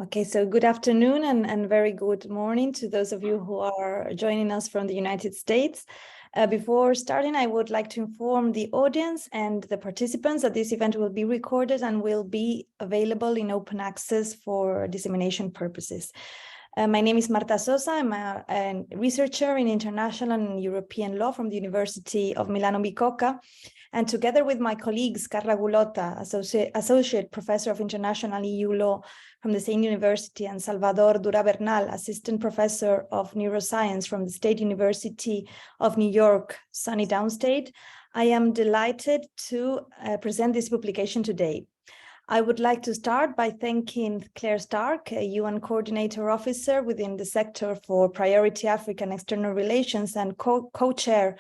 Okay, so good afternoon and very good morning to those of you who are joining us from the United States. Before starting, I would like to inform the audience and the participants that this event will be recorded and will be available in open access for dissemination purposes. My name is Marta Sosa. I'm a researcher in international and European law from the University of Milano-Bicocca. And together with my colleagues, Carla Gulotta, Associate Professor of International EU Law from the same university, and Salvador Dura Bernal, Assistant Professor of Neuroscience from the State University of New York, SUNY Downstate, I am delighted to present this publication today. I would like to start by thanking Claire Stark, a UN Coordinator Officer within the Sector for Priority Africa and External Relations and co-chair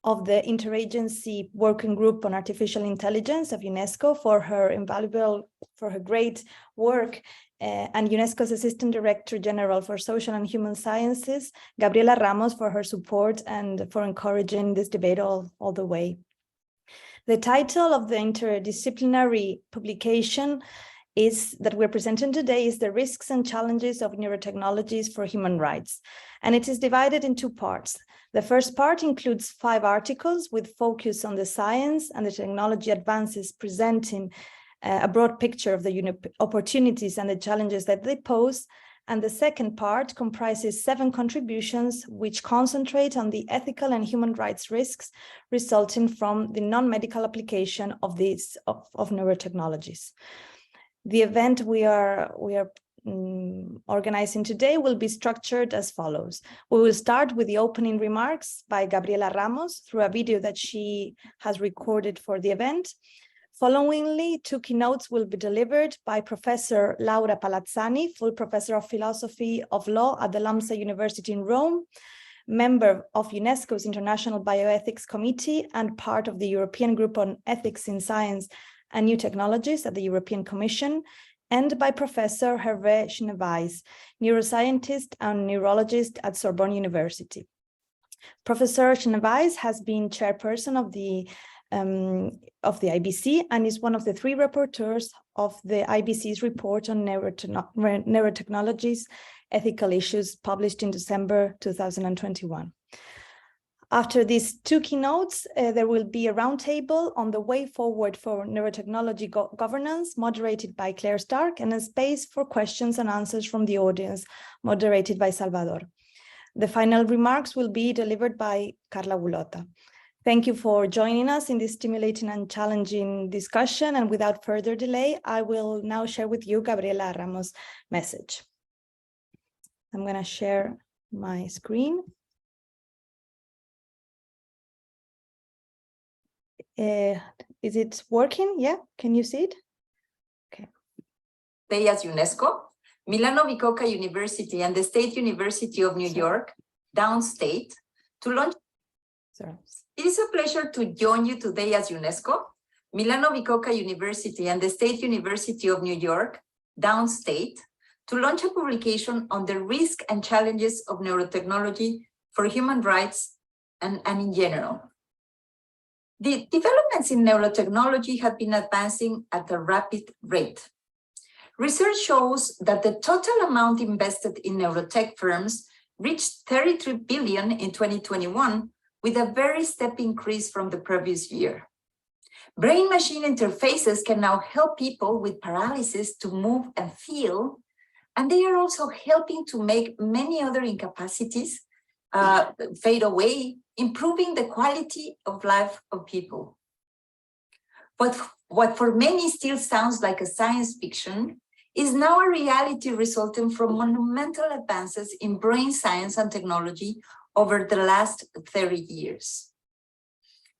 of the Interagency Working Group on Artificial Intelligence of UNESCO for her great work, and UNESCO's Assistant Director General for Social and Human Sciences, Gabriela Ramos, for her support and for encouraging this debate all the way. The title of the interdisciplinary publication that we're presenting today is The Risks and Challenges of Neurotechnologies for Human Rights, and it is divided in two parts. The first part includes 5 articles with focus on the science and the technology advances, presenting a broad picture of the opportunities and the challenges that they pose. And the second part comprises 7 contributions which concentrate on the ethical and human rights risks resulting from the non-medical application of neurotechnologies. The event we are organizing today will be structured as follows. We will start with the opening remarks by Gabriela Ramos through a video that she has recorded for the event. Followingly, 2 keynotes will be delivered by Professor Laura Palazzani, full professor of philosophy of law at the LAMSA University in Rome, member of UNESCO's International Bioethics Committee and part of the European Group on Ethics in Science and New Technologies at the European Commission, and by Professor Hervé Chenevais, neuroscientist and neurologist at Sorbonne University. Professor Chenevais has been chairperson of the IBC and is one of the 3 rapporteurs of the IBC's report on neurotechnologies, ethical issues, published in December 2021. After these 2 keynotes, there will be a roundtable on the way forward for neurotechnology governance, moderated by Claire Stark, and a space for questions and answers from the audience, moderated by Salvador. The final remarks will be delivered by Carla Gulotta. Thank you for joining us in this stimulating and challenging discussion. And without further delay, I will now share with you Gabriela Ramos' message. I'm going to share my screen. Is it working? Yeah, can you see it? Okay. Today as UNESCO, Milano-Bicocca University and the State University of New York, Downstate, to launch. Sorry. It is a pleasure to join you today as UNESCO, Milano-Bicocca University and the State University of New York, Downstate, to launch a publication on the risks and challenges of neurotechnology for human rights and in general. The developments in neurotechnology have been advancing at a rapid rate. Research shows that the total amount invested in neurotech firms reached 33 billion in 2021, with a very step increase from the previous year. Brain-machine interfaces can now help people with paralysis to move and feel, and they are also helping to make many other incapacities fade away, improving the quality of life of people. But what for many still sounds like a science fiction is now a reality resulting from monumental advances in brain science and technology over the last 30 years.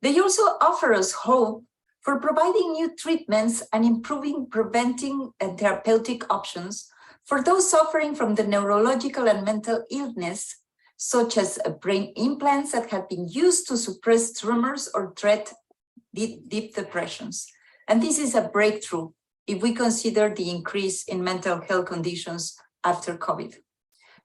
They also offer us hope for providing new treatments and improving preventing and therapeutic options for those suffering from the neurological and mental illness, such as brain implants that have been used to suppress tremors or treat deep depressions. And this is a breakthrough if we consider the increase in mental health conditions after COVID.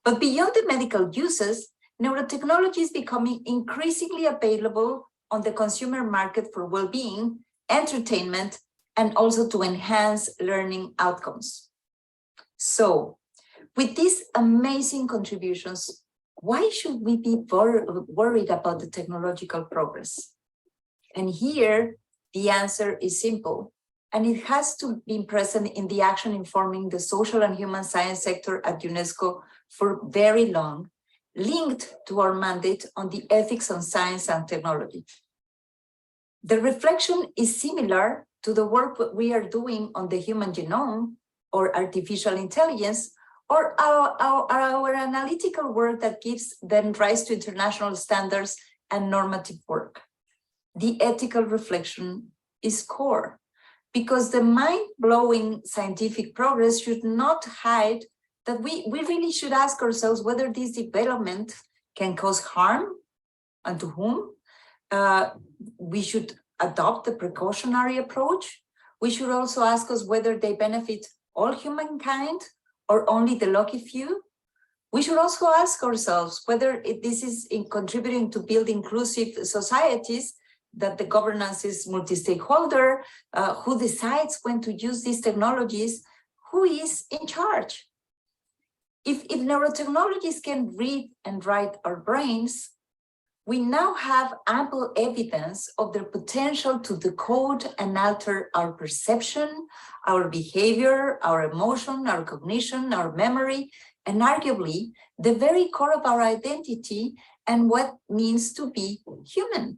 But beyond the medical uses, neurotechnology is becoming increasingly available on the consumer market for well-being, entertainment, and also to enhance learning outcomes. So, with these amazing contributions, why should we be worried about the technological progress? And here, the answer is simple, and it has to be present in the action informing the social and human science sector at UNESCO for very long, linked to our mandate on the ethics on science and technology. The reflection is similar to the work we are doing on the human genome or artificial intelligence, or our analytical work that gives then rise to international standards and normative work. The ethical reflection is core, because the mind-blowing scientific progress should not hide that we really should ask ourselves whether this development can cause harm and to whom. We should adopt the precautionary approach. We should also ask us whether they benefit all humankind or only the lucky few. We should also ask ourselves whether this is contributing to build inclusive societies, that the governance is multi-stakeholder, who decides when to use these technologies, who is in charge. If neurotechnologies can read and write our brains, we now have ample evidence of their potential to decode and alter our perception, our behavior, our emotion, our cognition, our memory, and arguably the very core of our identity and what means to be human.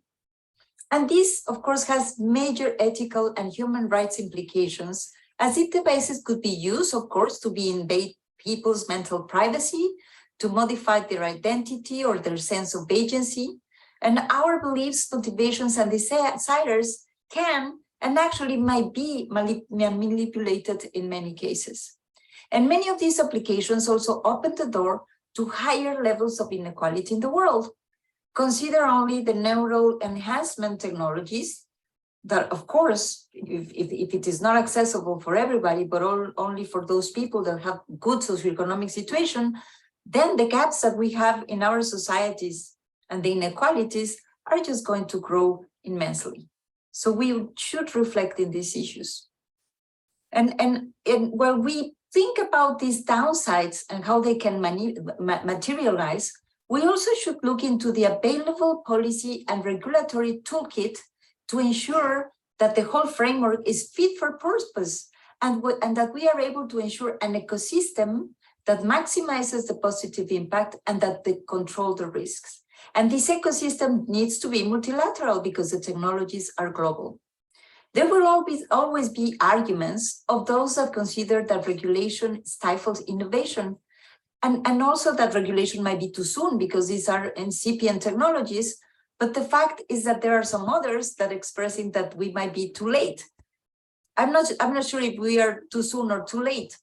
And this, of course, has major ethical and human rights implications, as if devices could be used, of course, to invade people's mental privacy, to modify their identity or their sense of agency. And our beliefs, motivations, and desires can and actually might be manipulated in many cases. And many of these applications also open the door to higher levels of inequality in the world. Consider only the neural enhancement technologies that, of course, if it is not accessible for everybody, but only for those people that have good socioeconomic situation, then the gaps that we have in our societies and the inequalities are just going to grow immensely. So we should reflect in these issues. And when we think about these downsides and how they can materialize, we also should look into the available policy and regulatory toolkit to ensure that the whole framework is fit for purpose and that we are able to ensure an ecosystem that maximizes the positive impact and that they control the risks. And this ecosystem needs to be multilateral because the technologies are global. There will always be arguments of those that consider that regulation stifles innovation, and also that regulation might be too soon because these are incipient technologies. But the fact is that there are some others that expressing that we might be too late. I'm not sure if we are too soon or too late,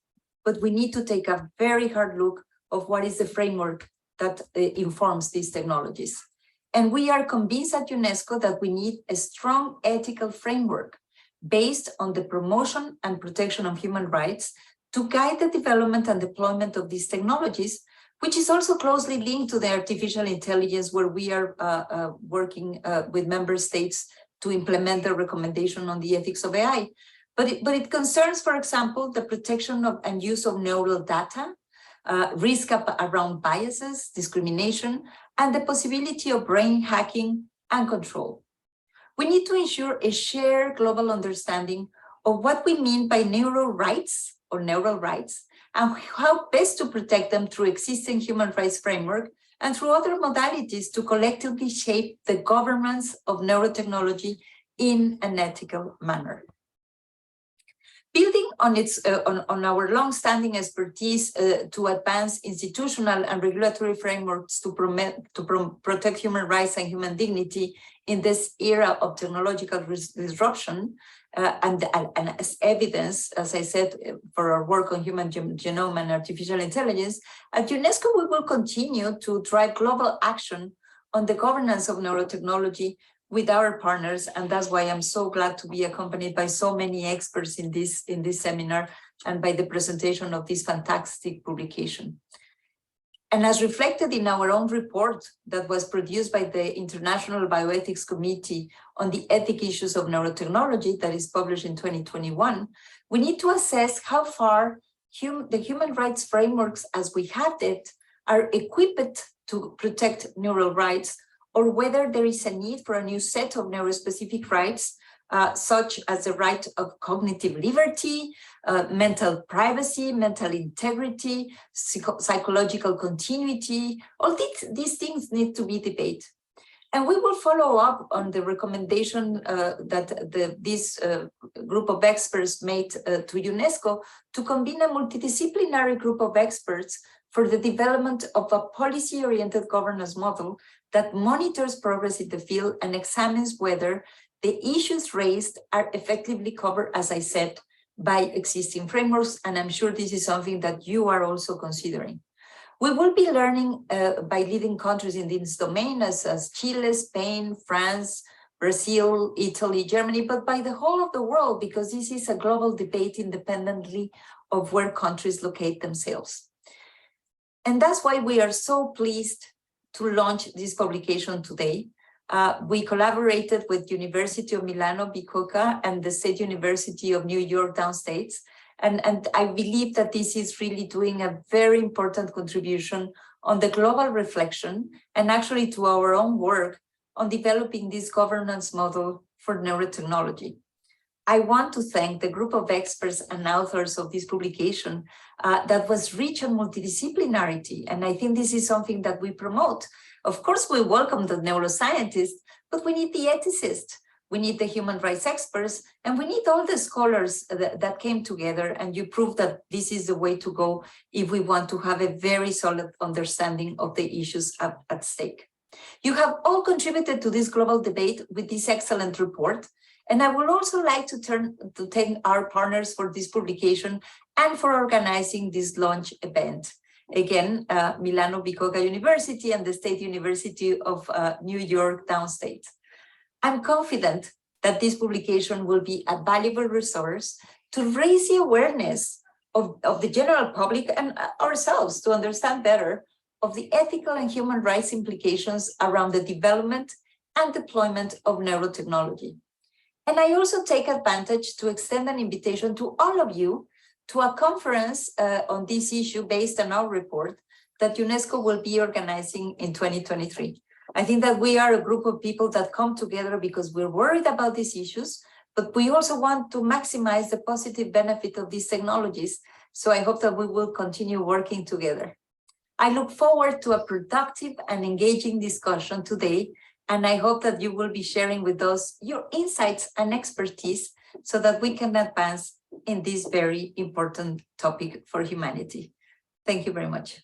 but we need to take a very hard look of what is the framework that informs these technologies. And we are convinced at UNESCO that we need a strong ethical framework based on the promotion and protection of human rights to guide the development and deployment of these technologies, which is also closely linked to the artificial intelligence, where we are working with member states to implement the recommendation on the ethics of AI. But it concerns, for example, the protection of and use of neural data, risk around biases, discrimination, and the possibility of brain hacking and control. We need to ensure a shared global understanding of what we mean by neural rights and how best to protect them through existing human rights framework and through other modalities to collectively shape the governance of neurotechnology in an ethical manner. Building on our long-standing expertise to advance institutional and regulatory frameworks to protect human rights and human dignity in this era of technological disruption, and as evidence, as I said, for our work on human genome and artificial intelligence, at UNESCO we will continue to drive global action on the governance of neurotechnology with our partners, and that's why I'm so glad to be accompanied by so many experts in this seminar and by the presentation of this fantastic publication. And as reflected in our own report that was produced by the International Bioethics Committee on the ethic issues of neurotechnology that is published in 2021, we need to assess how far the human rights frameworks as we have it are equipped to protect neural rights, or whether there is a need for a new set of neurospecific rights, such as the right of cognitive liberty, mental privacy, mental integrity, psychological continuity. All these things need to be debated. And we will follow up on the recommendation that this group of experts made to UNESCO to convene a multidisciplinary group of experts for the development of a policy-oriented governance model that monitors progress in the field and examines whether the issues raised are effectively covered, as I said, by existing frameworks. And I'm sure this is something that you are also considering. We will be learning by leading countries in this domain as Chile, Spain, France, Brazil, Italy, Germany, but by the whole of the world, because this is a global debate independently of where countries locate themselves. And that's why we are so pleased to launch this publication today. We collaborated with University of Milano-Bicocca and the State University of New York, Downstate. And I believe that this is really doing a very important contribution on the global reflection and actually to our own work on developing this governance model for neurotechnology. I want to thank the group of experts and authors of this publication that was rich on multidisciplinarity. And I think this is something that we promote. Of course, we welcome the neuroscientists, but we need the ethicists. We need the human rights experts, and we need all the scholars that came together, and you proved that this is the way to go if we want to have a very solid understanding of the issues at stake. You have all contributed to this global debate with this excellent report, and I would also like to thank our partners for this publication and for organizing this launch event. Again, Milano-Bicocca University and the State University of New York, Downstate. I'm confident that this publication will be a valuable resource to raise the awareness of the general public and ourselves to understand better of the ethical and human rights implications around the development and deployment of neurotechnology. And I also take advantage to extend an invitation to all of you to a conference on this issue based on our report that UNESCO will be organizing in 2023. I think that we are a group of people that come together because we're worried about these issues, but we also want to maximize the positive benefit of these technologies. So I hope that we will continue working together. I look forward to a productive and engaging discussion today, and I hope that you will be sharing with us your insights and expertise so that we can advance in this very important topic for humanity. Thank you very much.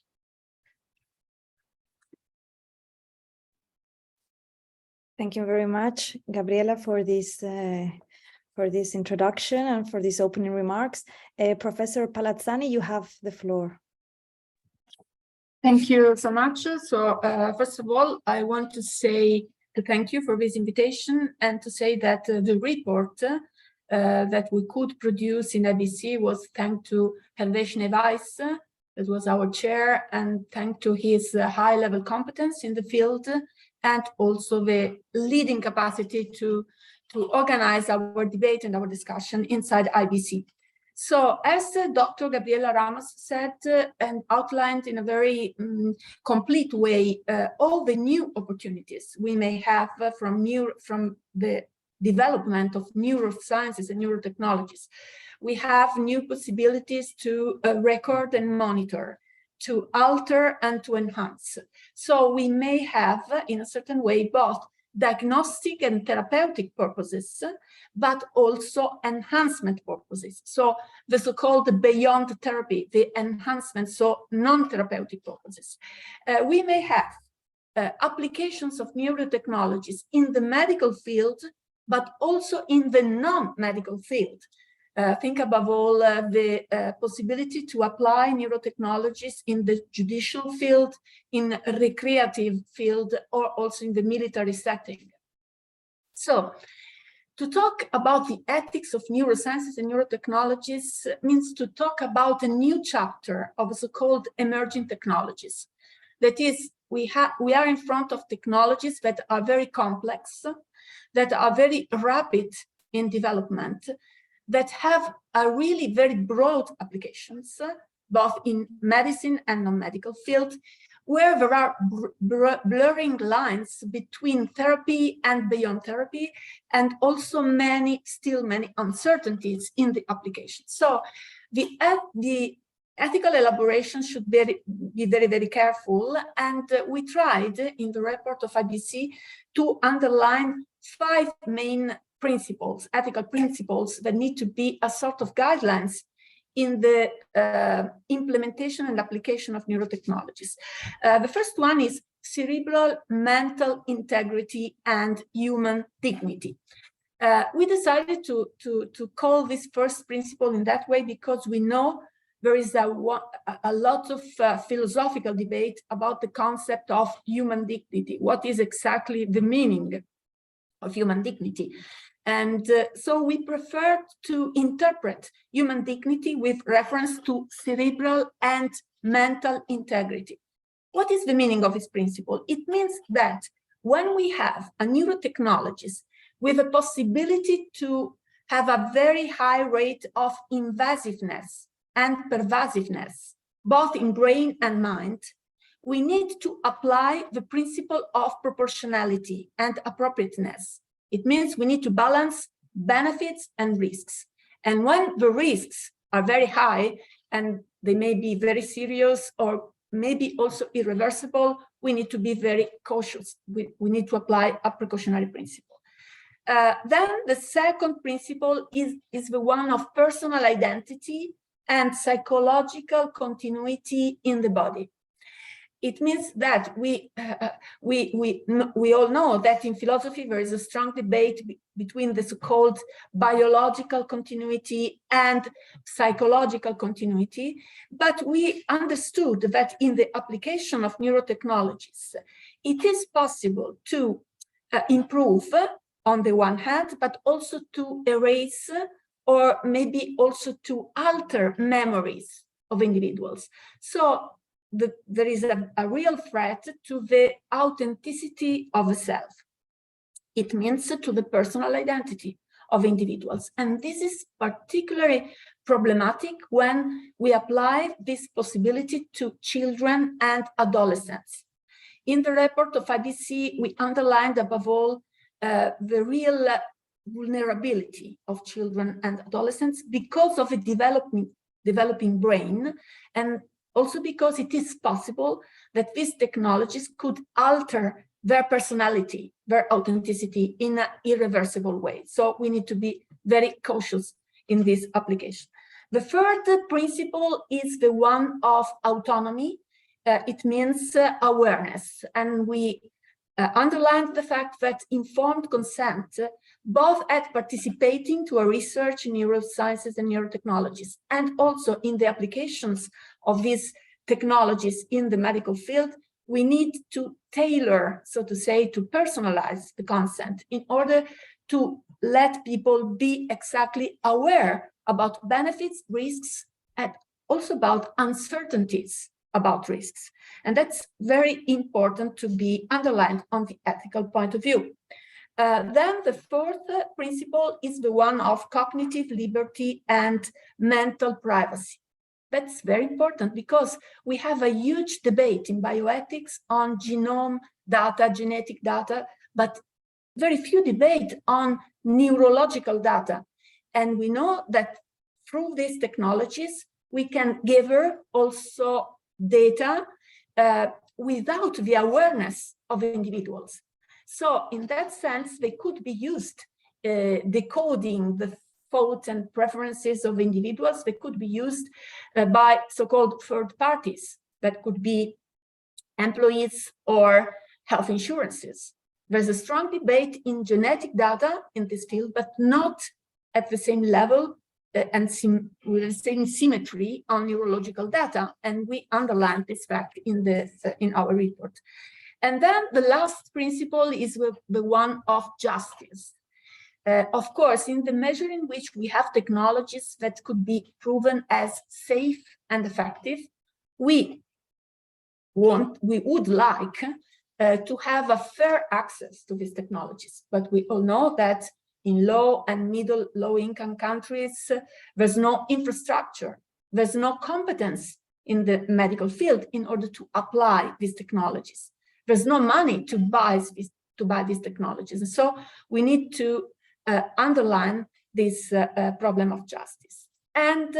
Thank you very much, Gabriela, for this introduction and for these opening remarks. Professor Palazzani, you have the floor. Thank you so much. So first of all, I want to thank you for this invitation and to say that the report that we could produce in ABC was thanks to Hervé Weiss, that was our chair, and thanks to his high-level competence in the field, and also the leading capacity to organize our debate and our discussion inside IBC. So as Dr. Gabriela Ramos said and outlined in a very complete way, all the new opportunities we may have from the development of neurosciences and neurotechnologies. We have new possibilities to record and monitor, to alter and to enhance. So we may have, in a certain way, both diagnostic and therapeutic purposes, but also enhancement purposes. So the so-called beyond therapy, the enhancement, so non-therapeutic purposes. We may have applications of neurotechnologies in the medical field, but also in the non-medical field. Think above all the possibility to apply neurotechnologies in the judicial field, in recreative field, or also in the military setting. So to talk about the ethics of neurosciences and neurotechnologies means to talk about a new chapter of so-called emerging technologies. That is, we are in front of technologies that are very complex, that are very rapid in development, that have a really very broad applications, both in medicine and non-medical field, where there are blurring lines between therapy and beyond therapy, and also still many uncertainties in the application. So the ethical elaboration should be very, very careful. And we tried in the report of IBC to underline 5 main principles, ethical principles that need to be a sort of guidelines in the implementation and application of neurotechnologies. The first one is cerebral mental integrity and human dignity. We decided to call this first principle in that way because we know there is a lot of philosophical debate about the concept of human dignity. What is exactly the meaning of human dignity? And so we prefer to interpret human dignity with reference to cerebral and mental integrity. What is the meaning of this principle? It means that when we have a neurotechnologist with a possibility to have a very high rate of invasiveness and pervasiveness, both in brain and mind, we need to apply the principle of proportionality and appropriateness. It means we need to balance benefits and risks. And when the risks are very high and they may be very serious or maybe also irreversible, we need to be very cautious. We need to apply a precautionary principle. Then the second principle is the one of personal identity and psychological continuity in the body. It means that we all know that in philosophy there is a strong debate between the so-called biological continuity and psychological continuity, but we understood that in the application of neurotechnologies, it is possible to improve on the one hand, but also to erase or maybe also to alter memories of individuals. So there is a real threat to the authenticity of the self. It means to the personal identity of individuals. And this is particularly problematic when we apply this possibility to children and adolescents. In the report of IBC, we underlined above all the real vulnerability of children and adolescents because of a developing brain, and also because it is possible that these technologies could alter their personality, their authenticity in an irreversible way. So we need to be very cautious in this application. The third principle is the one of autonomy. It means awareness. And we underlined the fact that informed consent, both at participating to a research in neurosciences and neurotechnologies, and also in the applications of these technologies in the medical field, we need to tailor, so to say, to personalize the consent in order to let people be exactly aware about benefits, risks, and also about uncertainties about risks. And that's very important to be underlined on the ethical point of view. Then the fourth principle is the one of cognitive liberty and mental privacy. That's very important because we have a huge debate in bioethics on genome data, genetic data, but very few debate on neurological data. And we know that through these technologies, we can gather also data without the awareness of individuals. So in that sense, they could be used decoding the thoughts and preferences of individuals. They could be used by so-called third parties that could be employees or health insurances. There's a strong debate in genetic data in this field, but not at the same level and with the same symmetry on neurological data. And we underlined this fact in our report. And then the last principle is the one of justice. Of course, in the measure in which we have technologies that could be proven as safe and effective, we would like to have a fair access to these technologies. But we all know that in low and middle low income countries, there's no infrastructure, there's no competence in the medical field in order to apply these technologies. There's no money to buy these technologies. And so we need to underline this problem of justice. And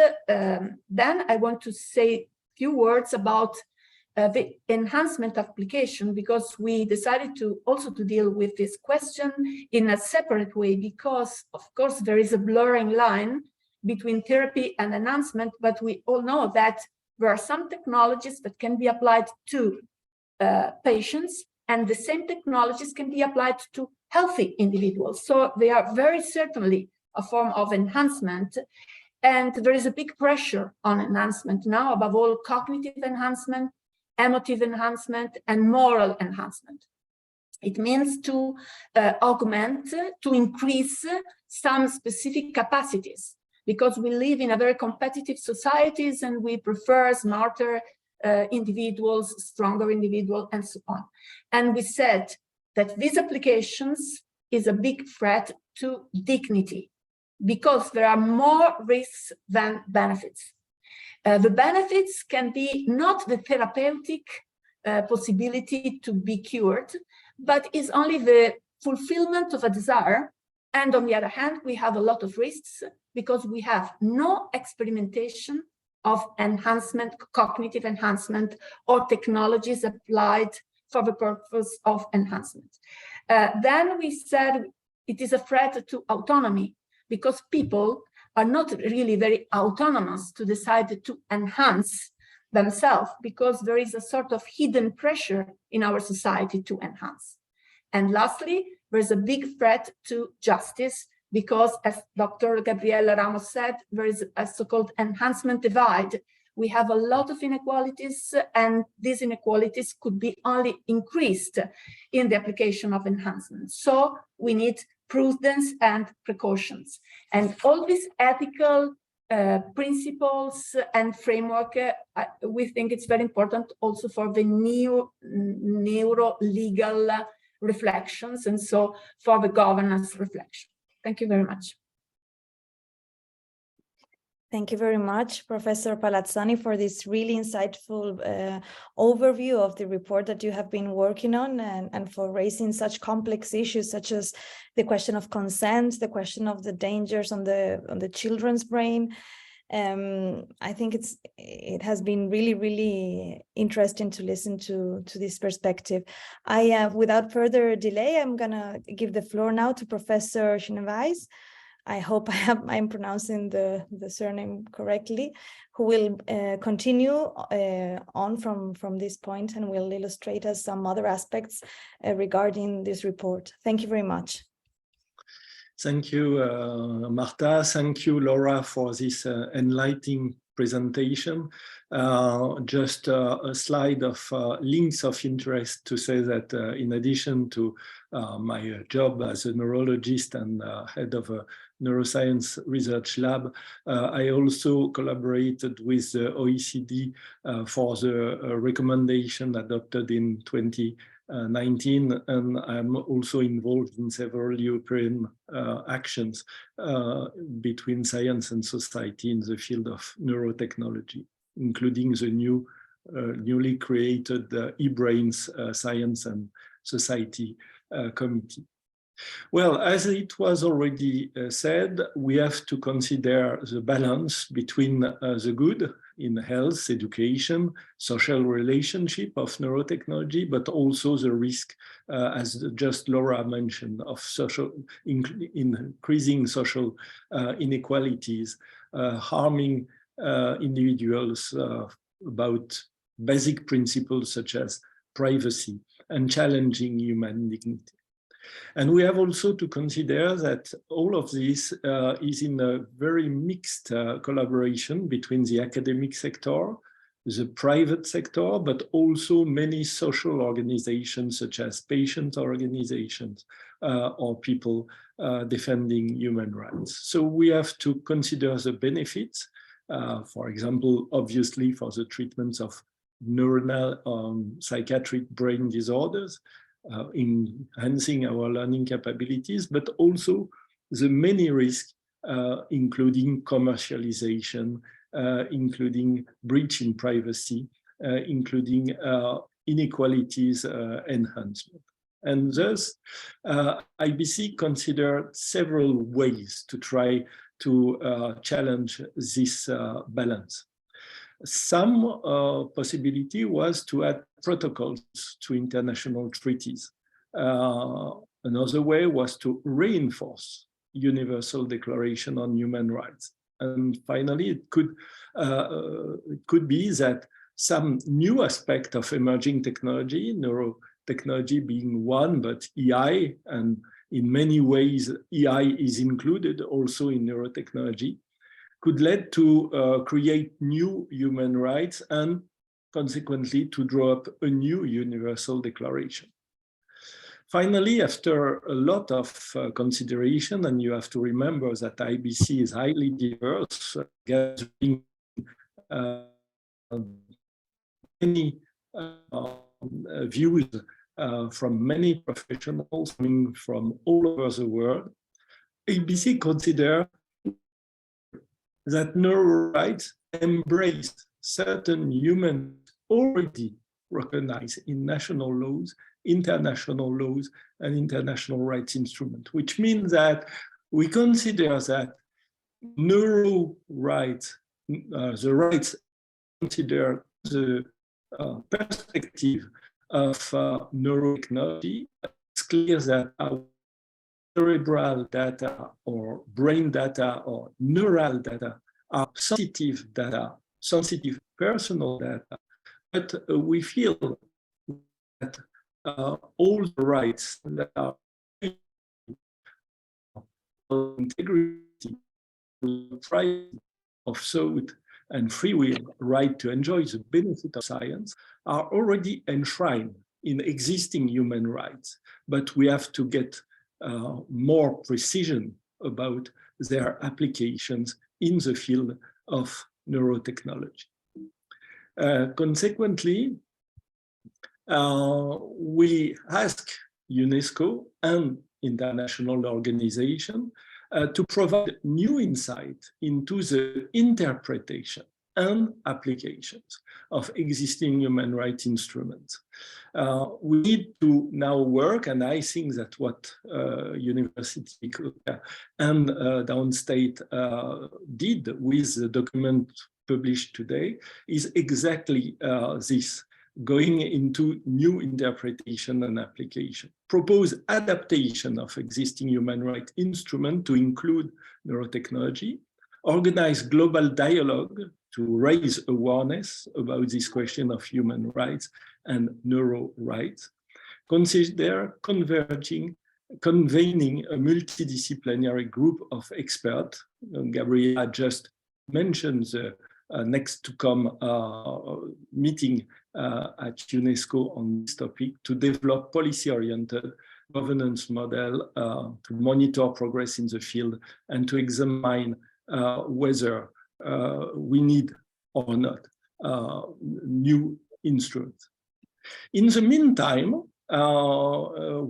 then I want to say a few words about the enhancement application, because we decided to also to deal with this question in a separate way, because of course there is a blurring line between therapy and enhancement, but we all know that there are some technologies that can be applied to patients, and the same technologies can be applied to healthy individuals. So they are very certainly a form of enhancement. And there is a big pressure on enhancement now, above all cognitive enhancement, emotive enhancement, and moral enhancement. It means to augment, to increase some specific capacities, because we live in a very competitive societies and we prefer smarter individuals, stronger individuals, and so on. And we said that these applications is a big threat to dignity, because there are more risks than benefits. The benefits can be not the therapeutic possibility to be cured, but is only the fulfillment of a desire. And on the other hand, we have a lot of risks because we have no experimentation of enhancement, cognitive enhancement, or technologies applied for the purpose of enhancement. Then we said it is a threat to autonomy, because people are not really very autonomous to decide to enhance themselves, because there is a sort of hidden pressure in our society to enhance. And lastly, there's a big threat to justice, because as Dr. Gabriela Ramos said, there is a so-called enhancement divide. We have a lot of inequalities, and these inequalities could be only increased in the application of enhancement. So we need prudence and precautions. And all these ethical principles and framework, we think it's very important also for the neuro-legal reflections, and so for the governance reflection. Thank you very much. Thank you very much, Professor Palazzani, for this really insightful overview of the report that you have been working on, and for raising such complex issues such as the question of consent, the question of the dangers on the children's brain. I think it has been really, really interesting to listen to this perspective. Without further delay, I'm gonna give the floor now to Professor Schneeweiss. I hope I'm pronouncing the surname correctly, who will continue on from this point and will illustrate us some other aspects regarding this report. Thank you very much. Thank you, Marta. Thank you, Laura, for this enlightening presentation. Just a slide of links of interest to say that in addition to my job as a neurologist and head of a neuroscience research lab, I also collaborated with the OECD for the recommendation adopted in 2019, and I'm also involved in several European actions between science and society in the field of neurotechnology, including the newly created eBrains Science and Society Committee. Well, as it was already said, we have to consider the balance between the good in health, education, social relationship of neurotechnology, but also the risk, as just Laura mentioned, of increasing social inequalities, harming individuals about basic principles such as privacy, and challenging human dignity. And we have also to consider that all of this is in a very mixed collaboration between the academic sector, the private sector, but also many social organizations such as patient organizations or people defending human rights. So we have to consider the benefits, for example, obviously for the treatments of neuronal psychiatric brain disorders, enhancing our learning capabilities, but also the many risks, including commercialization, including breach in privacy, including inequalities enhancement. And thus, IBC considered several ways to try to challenge this balance. Some possibility was to add protocols to international treaties. Another way was to reinforce Universal Declaration on Human Rights. And finally, it could be that some new aspect of emerging technology, neurotechnology being one, but EI, and in many ways, EI is included also in neurotechnology, could lead to create new human rights and consequently to draw up a new Universal Declaration. Finally, after a lot of consideration, and you have to remember that IBC is highly diverse, gathering many views from many professionals coming from all over the world, IBC considers that neuro rights embrace certain human already recognized in national laws, international laws, and international rights instruments, which means that we consider that neuro rights, the rights consider the perspective of neurotechnology. It's clear that our cerebral data or brain data or neural data are sensitive data, sensitive personal data, but we feel that all the rights that are integrity, right of thought, and free will, right to enjoy the benefit of science, are already enshrined in existing human rights, but we have to get more precision about their applications in the field of neurotechnology. Consequently, we ask UNESCO and international organizations to provide new insight into the interpretation and applications of existing human rights instruments. We need to now work, and I think that what University and Downstate did with the document published today is exactly this, going into new interpretation and application. Propose adaptation of existing human rights instrument to include neurotechnology, organize global dialogue to raise awareness about this question of human rights and neuro rights, consider convening a multidisciplinary group of experts. Gabriela just mentioned the next to come meeting at UNESCO on this topic to develop policy-oriented governance model to monitor progress in the field and to examine whether we need or not new instruments. In the meantime,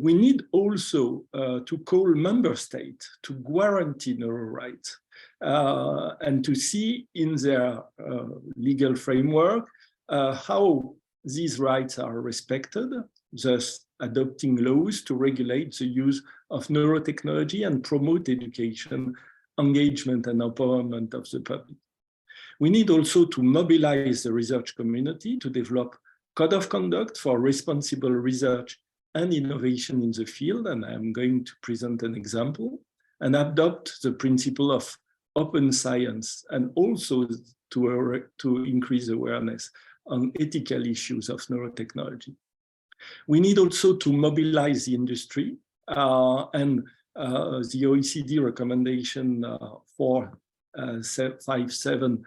we need also to call member states to guarantee neuro rights and to see in their legal framework how these rights are respected, thus adopting laws to regulate the use of neurotechnology and promote education, engagement, and empowerment of the public. We need also to mobilize the research community to develop code of conduct for responsible research and innovation in the field, and I'm going to present an example, and adopt the principle of open science, and also to increase awareness on ethical issues of neurotechnology. We need also to mobilize the industry, and the OECD recommendation 457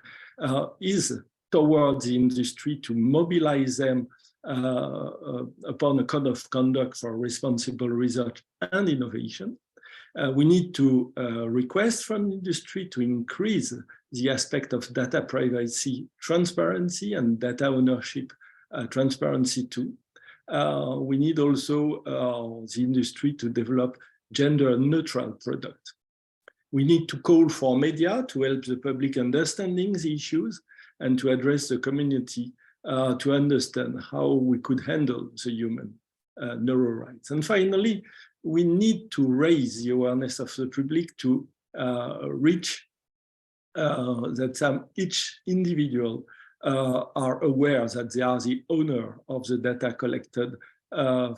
is towards the industry to mobilize them upon a code of conduct for responsible research and innovation. We need to request from industry to increase the aspect of data privacy transparency and data ownership transparency too. We need also the industry to develop gender neutral products. We need to call for media to help the public understanding the issues and to address the community to understand how we could handle the human neural rights. And finally, we need to raise the awareness of the public to reach that each individual are aware that they are the owner of the data collected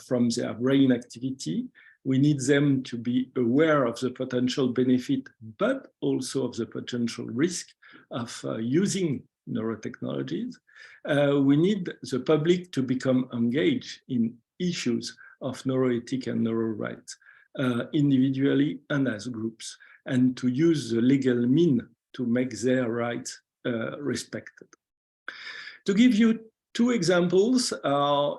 from their brain activity. We need them to be aware of the potential benefit, but also of the potential risk of using neurotechnologies. We need the public to become engaged in issues of neuroethics and neural rights, individually and as groups, and to use the legal mean to make their rights respected. To give you two examples,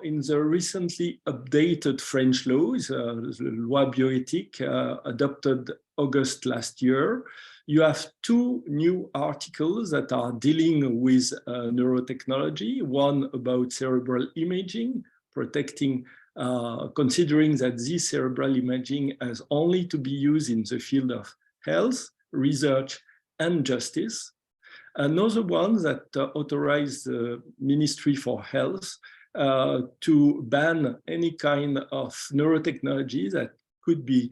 in the recently updated French laws, the Loi Bioéthique, adopted August last year, you have two new articles that are dealing with neurotechnology, one about cerebral imaging, protecting, considering that this cerebral imaging has only to be used in the field of health, research, and justice. Another one that authorized the Ministry for Health to ban any kind of neurotechnology that could be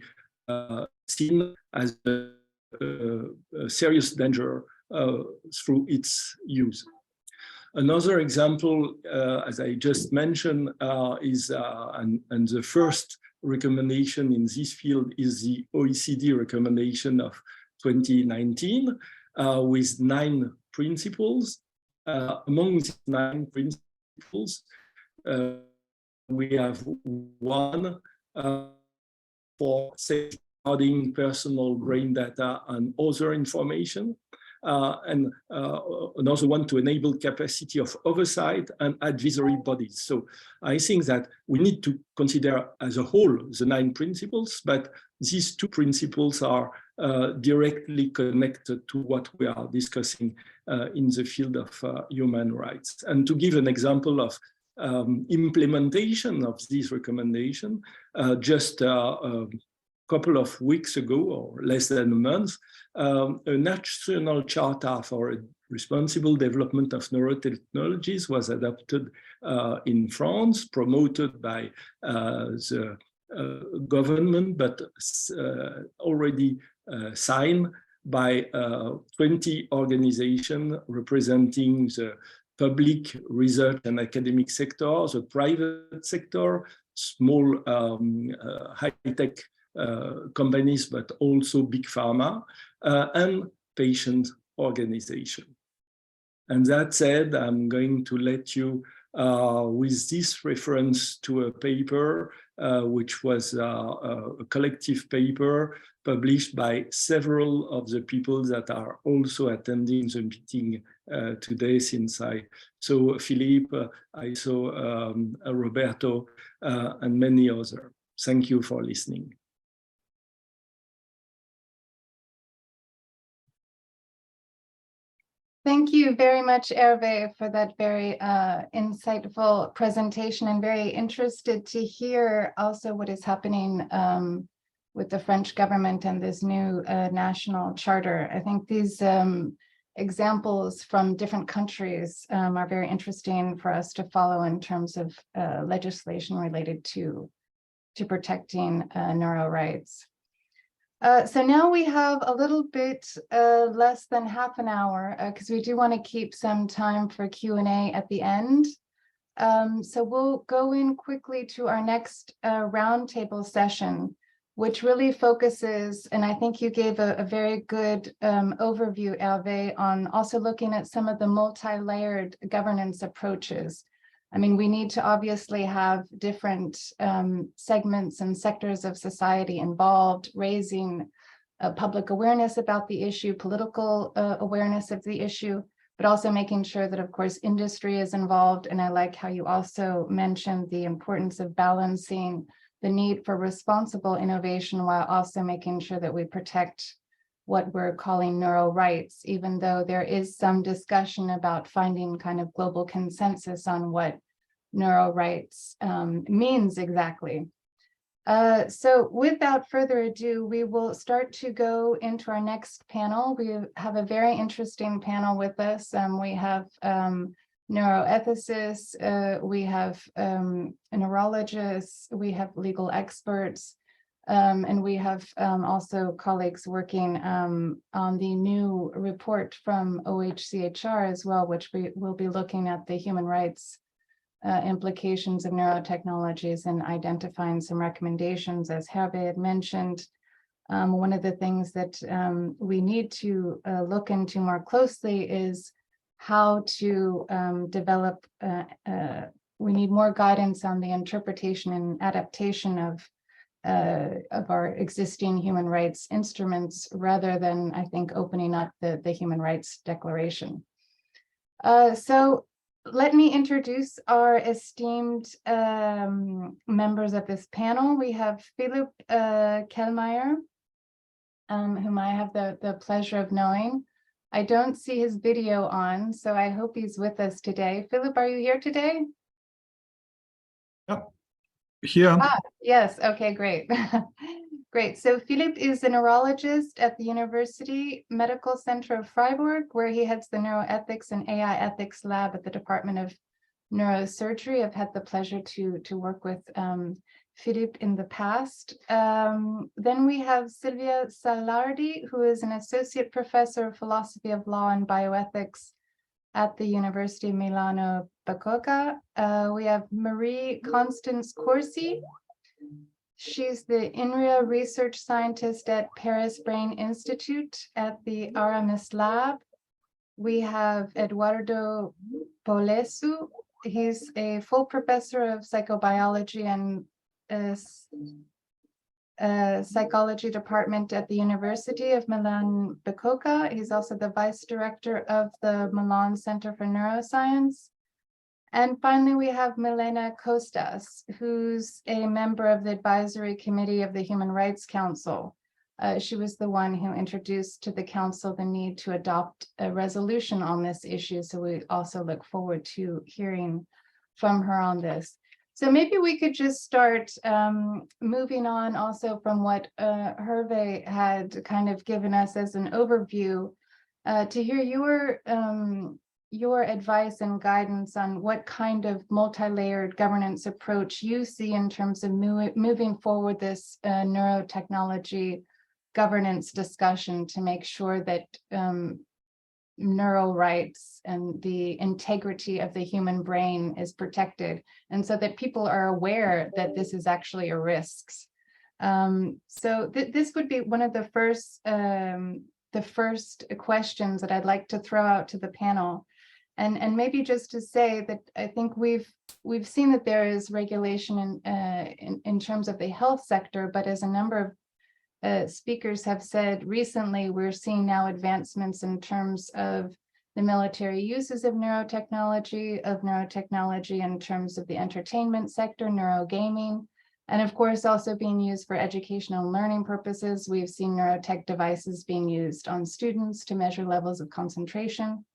seen as a serious danger through its use. Another example, as I just mentioned, is, and the first recommendation in this field is the OECD recommendation of 2019, with 9 principles. Among these 9 principles, we have one for safeguarding personal brain data and other information, and another one to enable capacity of oversight and advisory bodies. So I think that we need to consider as a whole the 9 principles, but these 2 principles are directly connected to what we are discussing in the field of human rights. And to give an example of implementation of this recommendation, just a couple of weeks ago, or less than a month, a national charter for a responsible development of neurotechnologies was adopted in France, promoted by the government, but already signed by 20 organizations representing the public, research and academic sector, the private sector, small high-tech companies, but also big pharma, and patient organization. And that said, I'm going to let you, with this reference to a paper, which was a collective paper published by several of the people that are also attending the meeting today, since I saw Philippe, I saw Roberto, and many others. Thank you for listening. Thank you very much, Hervé, for that very insightful presentation, and very interested to hear also what is happening with the French government and this new national charter. I think these examples from different countries are very interesting for us to follow in terms of legislation related to protecting neuro rights. So now we have a little bit less than half an hour, because we do want to keep some time for Q&A at the end. So we'll go in quickly to our next roundtable session, which really focuses, and I think you gave a very good overview, Hervé, on also looking at some of the multi-layered governance approaches. I mean, we need to obviously have different segments and sectors of society involved, raising public awareness about the issue, political awareness of the issue, but also making sure that, of course, industry is involved. And I like how you also mentioned the importance of balancing the need for responsible innovation while also making sure that we protect what we're calling neuro rights, even though there is some discussion about finding kind of global consensus on what neuro rights means exactly. So without further ado, we will start to go into our next panel. We have a very interesting panel with us. We have neuroethicists, we have neurologists, we have legal experts, and we have also colleagues working on the new report from OHCHR as well, which we will be looking at the human rights implications of neurotechnologies and identifying some recommendations, as Hervé had mentioned. One of the things that we need to look into more closely is how to develop, we need more guidance on the interpretation and adaptation of our existing human rights instruments, rather than, I think, opening up the Human Rights Declaration. So let me introduce our esteemed members of this panel. We have Philipp Kellmeyer, whom I have the pleasure of knowing. I don't see his video on, so I hope he's with us today. Philipp, are you here today? Yep. Here. Yes, okay, great. Great. So Philipp is a neurologist at the University Medical Center of Freiburg, where he heads the Neuroethics and AI Ethics Lab at the Department of Neurosurgery. I've had the pleasure to work with Philipp in the past. Then we have Silvia Salardi, who is an associate professor of philosophy of law and bioethics at the University of Milano-Bicocca. We have Marie Constance Corsi. She's the INRIA research scientist at Paris Brain Institute at the Aramis Lab. We have Eduardo Polesu. He's a full professor of psychobiology and psychology department at the University of Milan-Bicocca. He's also the vice director of the Milan Center for Neuroscience. And finally, we have Milena Kostas, who's a member of the advisory committee of the Human Rights Council. She was the one who introduced to the council the need to adopt a resolution on this issue. So we also look forward to hearing from her on this. So maybe we could just start moving on also from what Hervé had kind of given us as an overview to hear your advice and guidance on what kind of multi-layered governance approach you see in terms of moving forward this neurotechnology governance discussion to make sure that neural rights and the integrity of the human brain is protected, and so that people are aware that this is actually a risk. So this would be one of the first questions that I'd like to throw out to the panel. And maybe just to say that I think we've seen that there is regulation in terms of the health sector, but as a number of speakers have said recently, we're seeing now advancements in terms of the military uses of neurotechnology in terms of the entertainment sector, neurogaming, and of course also being used for educational and learning purposes. We've seen neurotech devices being used on students to measure levels of concentration.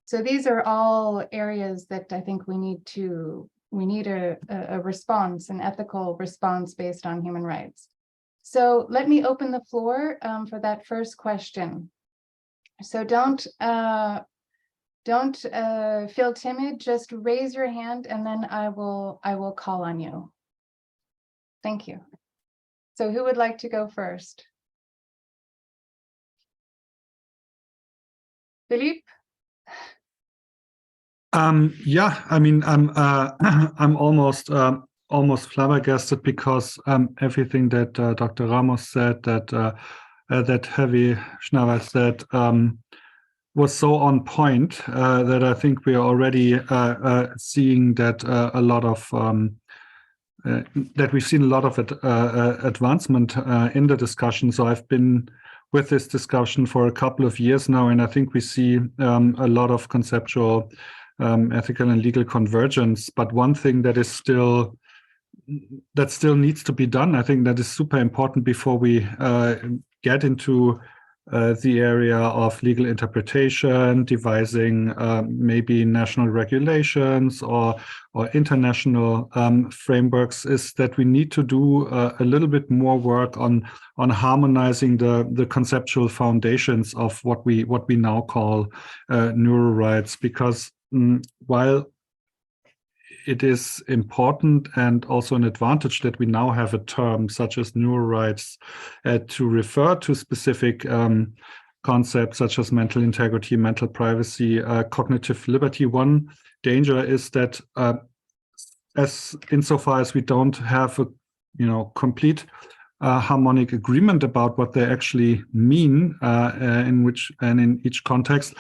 So these are all areas that I think we need a response, an ethical response based on human rights. So let me open the floor for that first question. So don't feel timid, just raise your hand and then I will call on you. Thank you. So who would like to go first? Philippe? Yeah, I mean, I'm almost flabbergasted because everything that Dr. Ramos said, that Hervé Schneider said, was so on point that I think we are already seeing that that we've seen a lot of advancement in the discussion. So I've been with this discussion for a couple of years now, and I think we see a lot of conceptual ethical and legal convergence. But one thing that still needs to be done, I think that is super important before we get into the area of legal interpretation, devising maybe national regulations or international frameworks, is that we need to do a little bit more work on harmonizing the conceptual foundations of what we now call neuro rights, because while it is important and also an advantage that we now have a term such as neuro rights to refer to specific concepts such as mental integrity, mental privacy, cognitive liberty. One danger is that insofar as we don't have a complete harmonic agreement about what they actually mean in each context,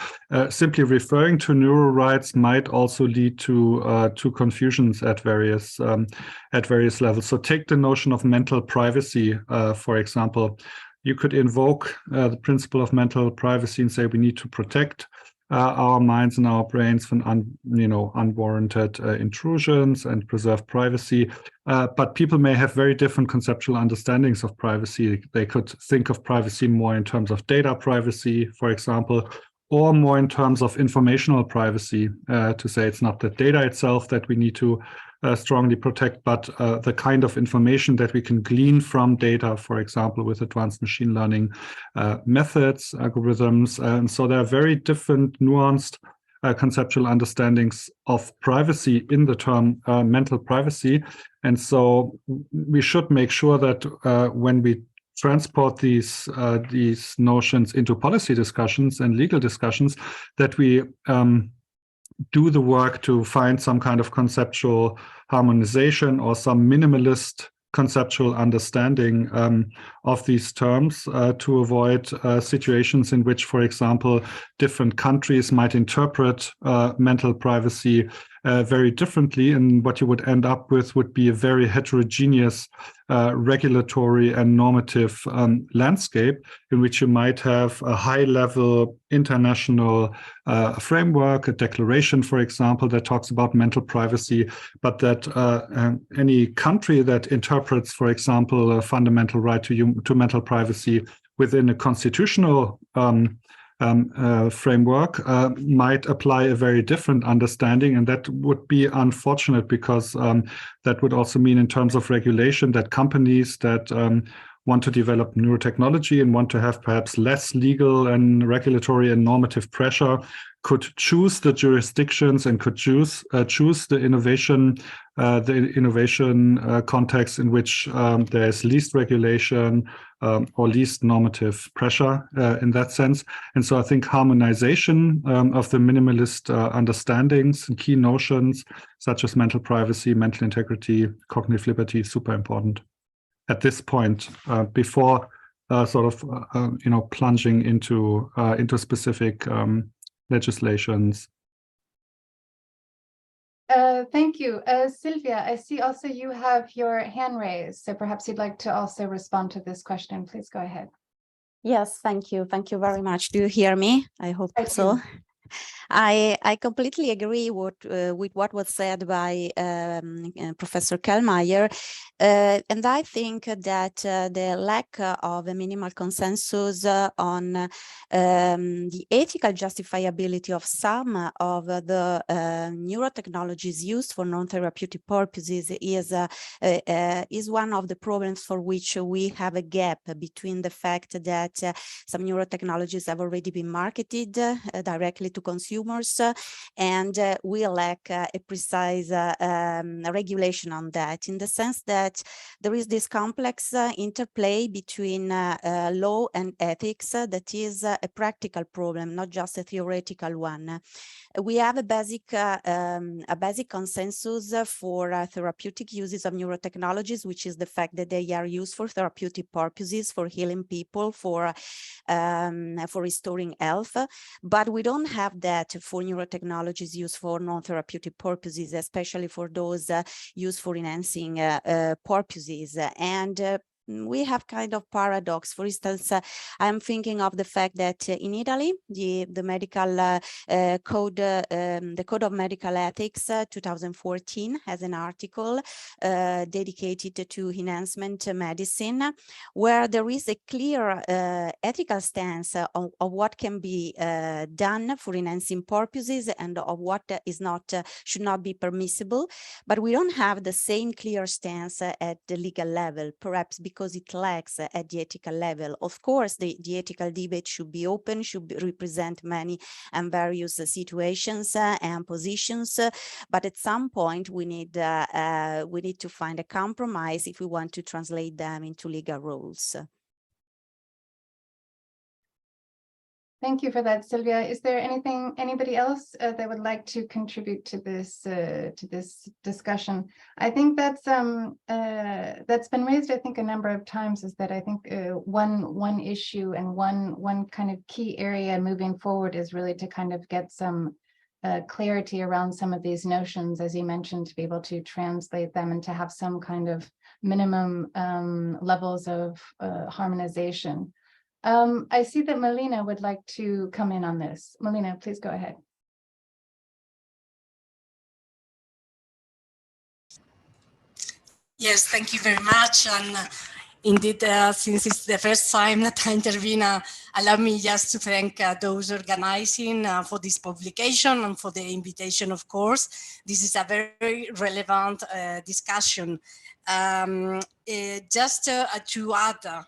simply referring to neuro rights might also lead to confusions at various levels. So take the notion of mental privacy, for example. You could invoke the principle of mental privacy and say we need to protect our minds and our brains from unwarranted intrusions and preserve privacy. But people may have very different conceptual understandings of privacy. They could think of privacy more in terms of data privacy, for example, or more in terms of informational privacy, to say it's not the data itself that we need to strongly protect, but the kind of information that we can glean from data, for example, with advanced machine learning methods, algorithms. And so there are very different nuanced conceptual understandings of privacy in the term mental privacy. And so we should make sure that when we transport these notions into policy discussions and legal discussions, that we do the work to find some kind of conceptual harmonization or some minimalist conceptual understanding of these terms to avoid situations in which, for example, different countries might interpret mental privacy very differently, and what you would end up with would be a very heterogeneous regulatory and normative landscape in which you might have a high-level international framework, a declaration, for example, that talks about mental privacy, but that any country that interprets, for example, a fundamental right to mental privacy within a constitutional framework might apply a very different understanding, and that would be unfortunate because that would also mean, in terms of regulation, that companies that want to develop neurotechnology and want to have perhaps less legal and regulatory and normative pressure could choose the jurisdictions and could choose the innovation context in which there is least regulation or least normative pressure in that sense. And so I think harmonization of the minimalist understandings and key notions such as mental privacy, mental integrity, cognitive liberty is super important at this point before plunging into specific legislations. Thank you. Sylvia, I see also you have your hand raised, so perhaps you'd like to also respond to this question. Please go ahead. Yes, thank you. Thank you very much. Do you hear me? I hope so. I completely agree with what was said by Professor Kellmeyer, and I think that the lack of a minimal consensus on the ethical justifiability of some of the neurotechnologies used for non-therapeutic purposes is one of the problems for which we have a gap between the fact that some neurotechnologies have already been marketed directly to consumers, and we lack a precise regulation on that, in the sense that there is this complex interplay between law and ethics that is a practical problem, not just a theoretical one. We have a basic consensus for therapeutic uses of neurotechnologies, which is the fact that they are used for therapeutic purposes, for healing people, for restoring health. But we don't have that for neurotechnologies used for non-therapeutic purposes, especially for those used for enhancing purposes. And we have kind of paradox. For instance, I'm thinking of the fact that in Italy, the medical code, the Code of Medical Ethics 2014 has an article dedicated to enhancement medicine, where there is a clear ethical stance of what can be done for enhancing purposes and of what is not should not be permissible. But we don't have the same clear stance at the legal level, perhaps because it lacks at the ethical level. Of course, the ethical debate should be open, represent many and various situations and positions, but at some point we need to find a compromise if we want to translate them into legal rules. Thank you for that, Silvia. Is there anybody else that would like to contribute to this discussion? I think that's been raised, I think, a number of times, is that I think one issue and one kind of key area moving forward is really to kind of get some clarity around some of these notions, as you mentioned, to be able to translate them and to have some kind of minimum levels of harmonization. I see that Melina would like to come in on this. Melina, please go ahead. Yes, thank you very much. And indeed, since it's the first time that I intervene, allow me just to thank those organizing for this publication and for the invitation, of course. This is a very relevant discussion. Just to add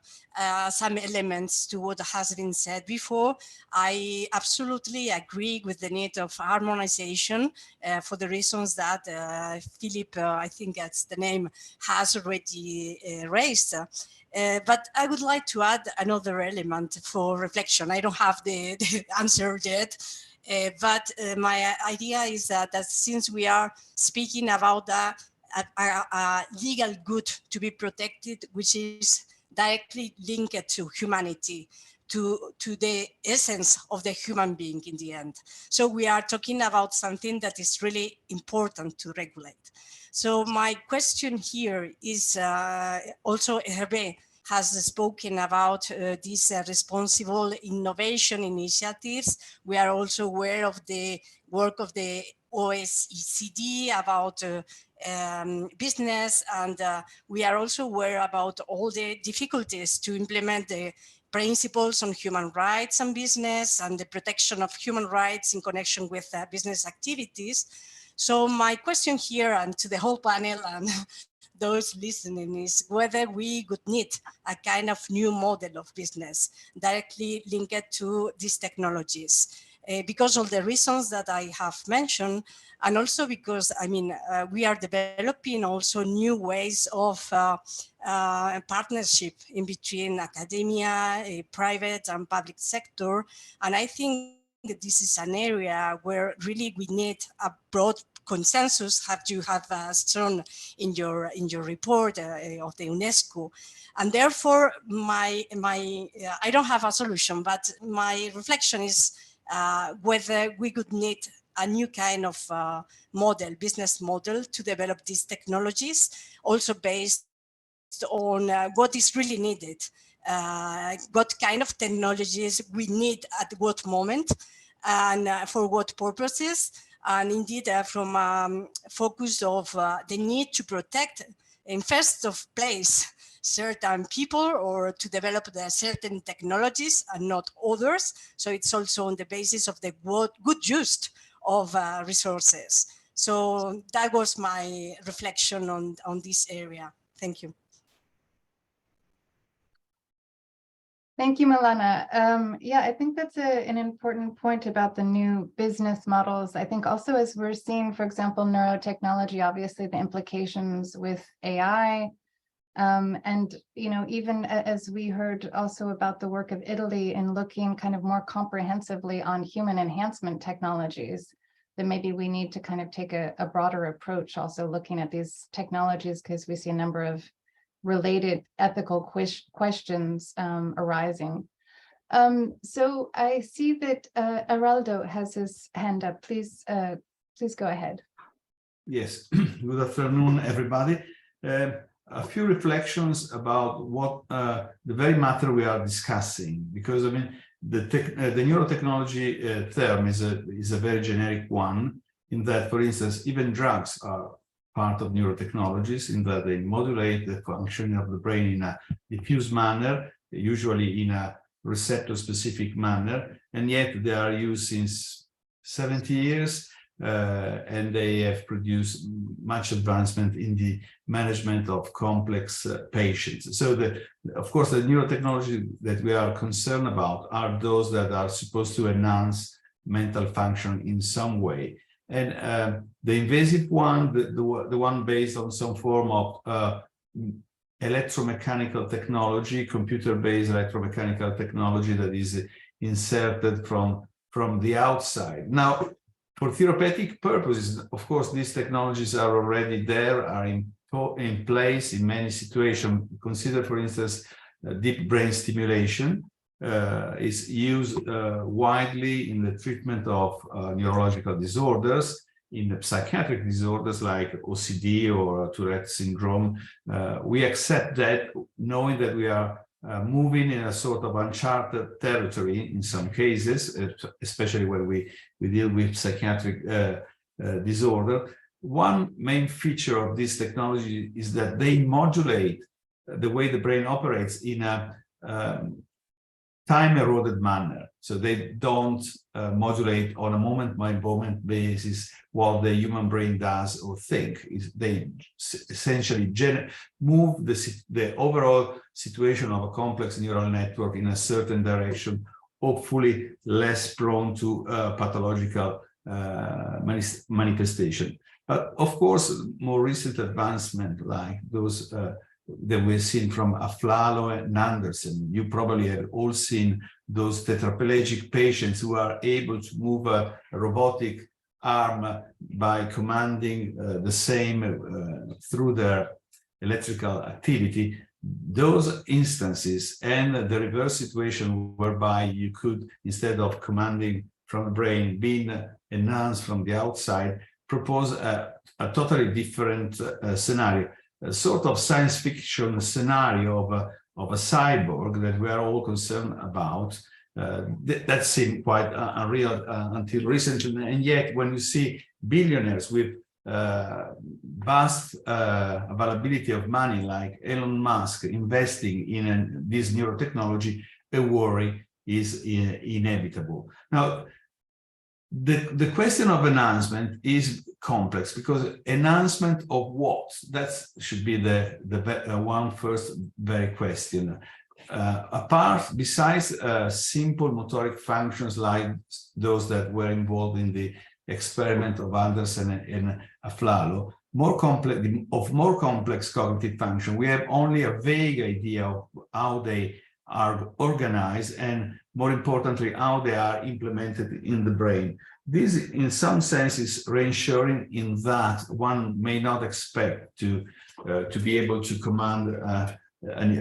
some elements to what has been said before, I absolutely agree with the need of harmonization for the reasons that Philip, I think that's the name, has already raised. But I would like to add another element for reflection. I don't have the answer yet, but my idea is that since we are speaking about a legal good to be protected, which is directly linked to humanity, to the essence of the human being in the end. So we are talking about something that is really important to regulate. So my question here is also Hervé has spoken about these responsible innovation initiatives. We are also aware of the work of the OECD about business, and we are also aware about all the difficulties to implement the principles on human rights and business and the protection of human rights in connection with business activities. So my question here, and to the whole panel and those listening, is whether we would need a kind of new model of business directly linked to these technologies. Because of the reasons that I have mentioned, and also because, I mean, we are developing also new ways of partnership in between academia, private and public sector. And I think that this is an area where really we need a broad consensus, as you have shown in your report of the UNESCO. And therefore, I don't have a solution, but my reflection is whether we could need a new kind of business model to develop these technologies, also based on what is really needed, what kind of technologies we need at what moment and for what purposes, and indeed from focus of the need to protect in first of place certain people or to develop the certain technologies and not others. So it's also on the basis of the good use of resources. So that was my reflection on this area. Thank you. Thank you, Milana. Yeah, I think that's an important point about the new business models. I think also as we're seeing, for example, neurotechnology, obviously the implications with AI, and, you know, even as we heard also about the work of Italy in looking kind of more comprehensively on human enhancement technologies, then maybe we need to kind of take a broader approach also looking at these technologies, because we see a number of related ethical questions arising. So I see that Araldo has his hand up. Please go ahead. Yes, good afternoon, everybody. a few reflections about what the very matter we are discussing, because I mean the neurotechnology term is a very generic one, in that, for instance, even drugs are part of neurotechnologies, in that they modulate the functioning of the brain in a diffuse manner, usually in a receptor-specific manner, and yet they are used since 70 years. And they have produced much advancement in the management of complex patients. So, of course, the neurotechnology that we are concerned about are those that are supposed to enhance mental function in some way. And the invasive one, the one based on some form of electromechanical technology, computer-based electromechanical technology that is inserted from the outside. Now, for therapeutic purposes, of course, these technologies are already there, are in place in many situations. Consider, for instance, deep brain stimulation is used widely in the treatment of neurological disorders, in the psychiatric disorders like OCD or Tourette syndrome. We accept that, knowing that we are moving in a sort of uncharted territory in some cases, especially when we deal with psychiatric disorder. One main feature of this technology is that they modulate the way the brain operates in a time-eroded manner. So they don't modulate on a moment-by-moment basis what the human brain does or think. They essentially move the overall situation of a complex neural network in a certain direction, hopefully less prone to pathological manifestation. But of course, more recent advancement like those that we've seen from Aflalo and Anderson. You probably have all seen those tetraplegic patients who are able to move a robotic arm by commanding the same through their electrical activity. Those instances and the reverse situation whereby you could, instead of commanding from the brain, being enhanced from the outside, propose a totally different scenario. A sort of science fiction scenario of a cyborg that we are all concerned about. That seemed quite unreal until recently, and yet when you see billionaires with vast availability of money like Elon Musk investing in this neurotechnology, a worry is inevitable. Now, the question of enhancement is complex, because enhancement of what? That should be the one first very question. Besides simple motoric functions like those that were involved in the experiment of Anderson and Aflalo, more complex cognitive function, we have only a vague idea of how they are organized, and more importantly, how they are implemented in the brain. This, in some sense, is reassuring in that one may not expect to be able to command a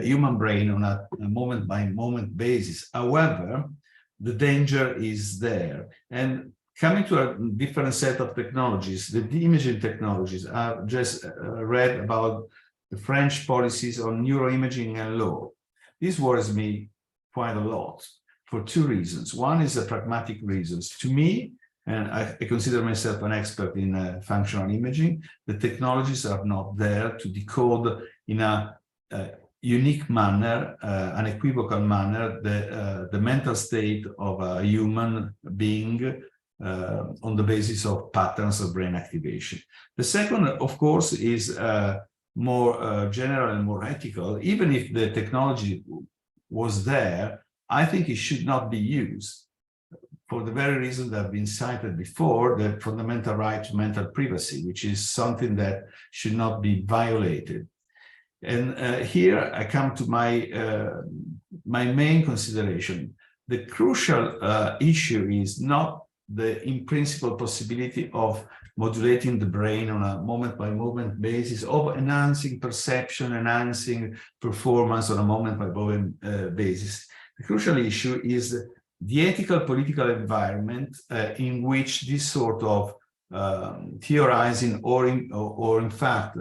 human brain on a moment-by-moment basis. However, the danger is there. And coming to a different set of technologies, the imaging technologies, I've just read about the French policies on neuroimaging and law. This worries me quite a lot for two reasons. One is the pragmatic reasons. To me, and I consider myself an expert in functional imaging, the technologies are not there to decode in a unique manner, unequivocal manner, the mental state of a human being on the basis of patterns of brain activation. The second, of course, is more general and more ethical. Even if the technology was there, I think it should not be used for the very reason that have been cited before, the fundamental right to mental privacy, which is something that should not be violated. And here I come to my main consideration. The crucial issue is not the in-principle possibility of modulating the brain on a moment-by-moment basis, of enhancing perception, enhancing performance on a moment-by-moment basis. The crucial issue is the ethical political environment in which this sort of theorizing or in fact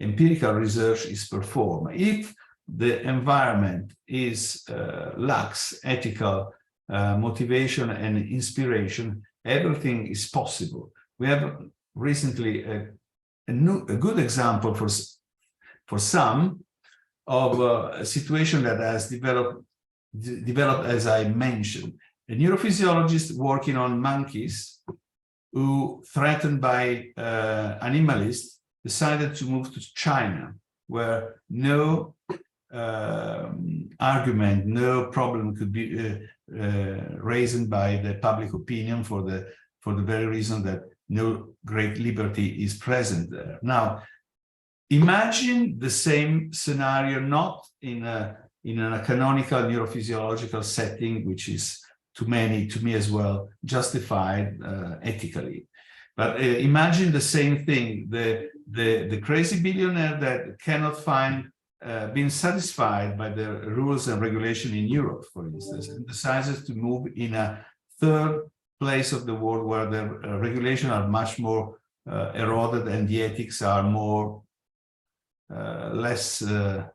empirical research is performed. If the environment is lacks ethical motivation and inspiration, everything is possible. We have recently a good example for some of a situation that has developed as I mentioned. A neurophysiologist working on monkeys who, threatened by animalists, decided to move to China, where no argument, no problem could be raised by the public opinion for the very reason that no great liberty is present there. Now, imagine the same scenario not in a canonical neurophysiological setting, which is to me as well, justified ethically. But imagine the same thing, the crazy billionaire that cannot find being satisfied by the rules and regulation in Europe, for instance, and decides to move in a third place of the world where the regulations are much more eroded and the ethics are more less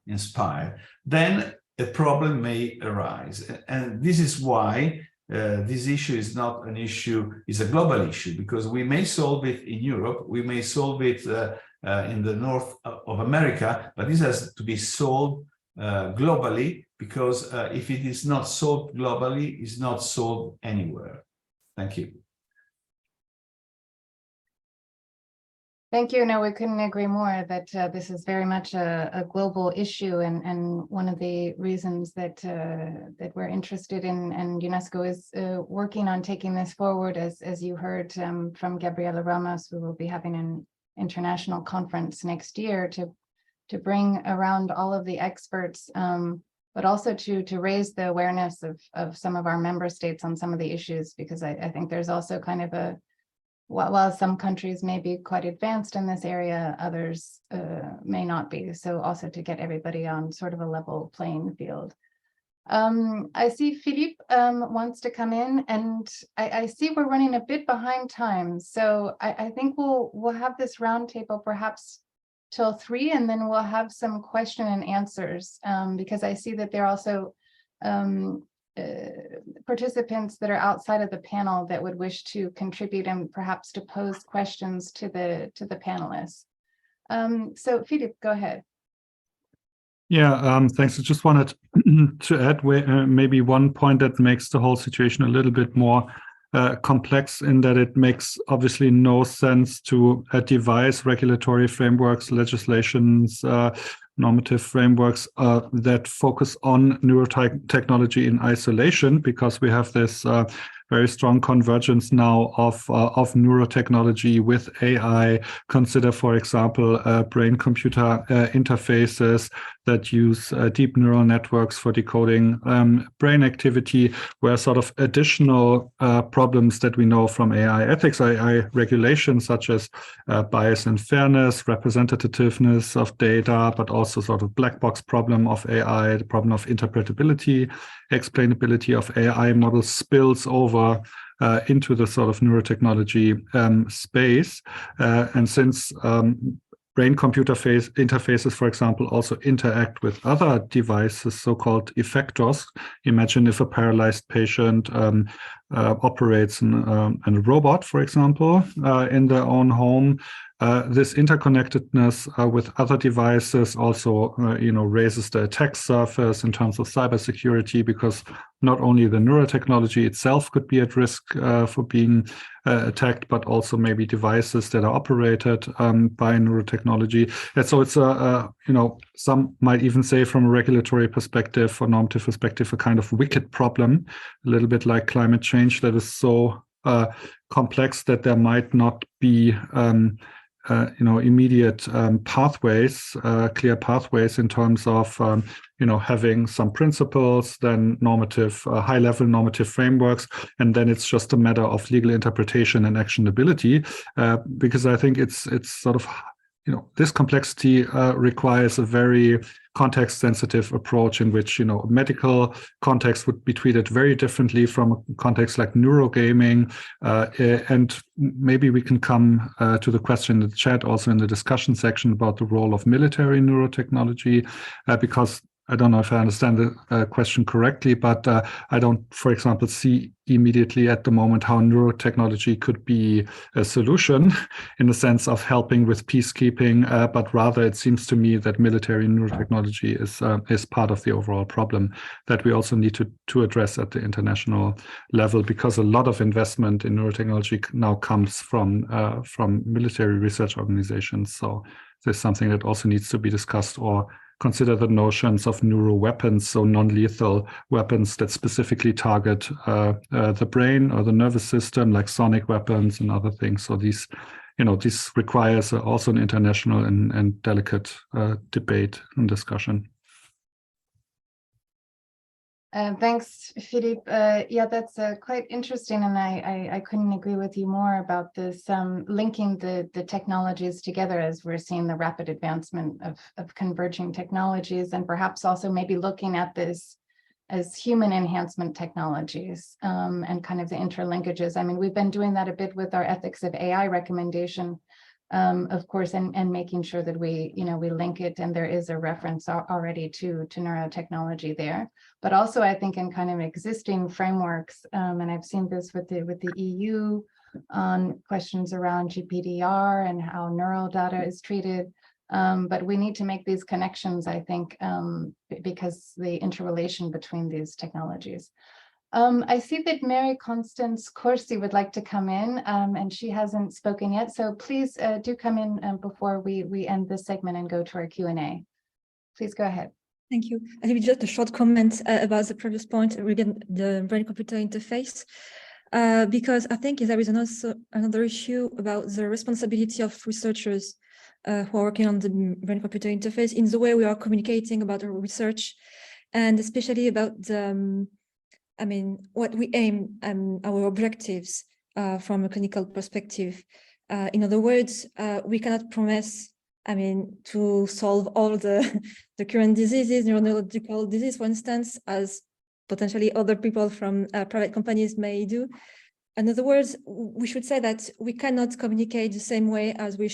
inspired, then a problem may arise. And this is why this issue is not an issue, it's a global issue, because we may solve it in Europe, we may solve it in the north of America, but this has to be solved globally, because if it is not solved globally, it's not solved anywhere. Thank you. Thank you. No, we couldn't agree more that this is very much a global issue, and one of the reasons that that we're interested in, and UNESCO is working on taking this forward, as you heard from Gabriela Ramos. We will be having an international conference next year to bring around all of the experts, but also to raise the awareness of some of our member states on some of the issues, because I think there's also kind of a, while some countries may be quite advanced in this area, others may not be. So also to get everybody on sort of a level playing field. I see Philippe wants to come in, and I see we're running a bit behind time. So I think we'll have this roundtable perhaps till 3, and then we'll have some question and answers, because I see that there are also participants that are outside of the panel that would wish to contribute and perhaps to pose questions to the panelists. So Philippe, go ahead. Yeah, thanks. I just wanted to add maybe one point that makes the whole situation a little bit more complex, in that it makes obviously no sense to devise regulatory frameworks, legislations, normative frameworks that focus on neurotechnology in isolation, because we have this very strong convergence now of neurotechnology with AI. Consider, for example, brain-computer interfaces that use deep neural networks for decoding brain activity, where sort of additional problems that we know from AI ethics, AI regulations, such as bias and fairness, representativeness of data, but also sort of black box problem of AI, the problem of interpretability, explainability of AI models spills over into the sort of neurotechnology space. And since brain-computer interfaces, for example, also interact with other devices, so-called effectors. Imagine if a paralyzed patient operates a robot, for example, in their own home. This interconnectedness with other devices also, raises the attack surface in terms of cybersecurity, because not only the neurotechnology itself could be at risk for being attacked, but also maybe devices that are operated by neurotechnology. And so it's some might even say, from a regulatory perspective or normative perspective, a kind of wicked problem, a little bit like climate change, that is so complex that there might not be immediate pathways, clear pathways in terms of having some principles, then normative, high-level normative frameworks, and then it's just a matter of legal interpretation and actionability. Because I think it's sort of this complexity requires a very context-sensitive approach in which, medical context would be treated very differently from a context like neurogaming. And maybe we can come to the question in the chat, also in the discussion section, about the role of military neurotechnology, because I don't know if I understand the question correctly, but I don't, for example, see immediately at the moment how neurotechnology could be a solution in the sense of helping with peacekeeping, but rather it seems to me that military neurotechnology is part of the overall problem that we also need to address at the international level, because a lot of investment in neurotechnology now comes from military research organizations. So there's something that also needs to be discussed, or consider the notions of neuro weapons, so non-lethal weapons that specifically target the brain or the nervous system, like sonic weapons and other things. So this requires also an international and delicate debate and discussion. Thanks, Philippe. Yeah, that's quite interesting, and I couldn't agree with you more about this, linking the technologies together as we're seeing the rapid advancement of converging technologies, and perhaps also maybe looking at this as human enhancement technologies, and kind of the interlinkages. I mean, we've been doing that a bit with our ethics of AI recommendation, of course, and making sure that we link it, and there is a reference already to neurotechnology there. But also, I think in kind of existing frameworks, and I've seen this with the EU on questions around GPDR and how neural data is treated. But we need to make these connections, I think, because the interrelation between these technologies. I see that Mary Constance Corsi would like to come in, and she hasn't spoken yet. So please do come in before we end this segment and go to our Q&A. Please go ahead. Thank you. I think just a short comment about the previous point regarding the brain-computer interface, because I think there is also another issue about the responsibility of researchers who are working on the brain-computer interface in the way we are communicating about our research, and especially about the what we aim, our objectives from a clinical perspective. In other words, we cannot promise, to solve all the current diseases, neurological disease, for instance, as potentially other people from private companies may do. In other words, we should say that we cannot communicate the same way as we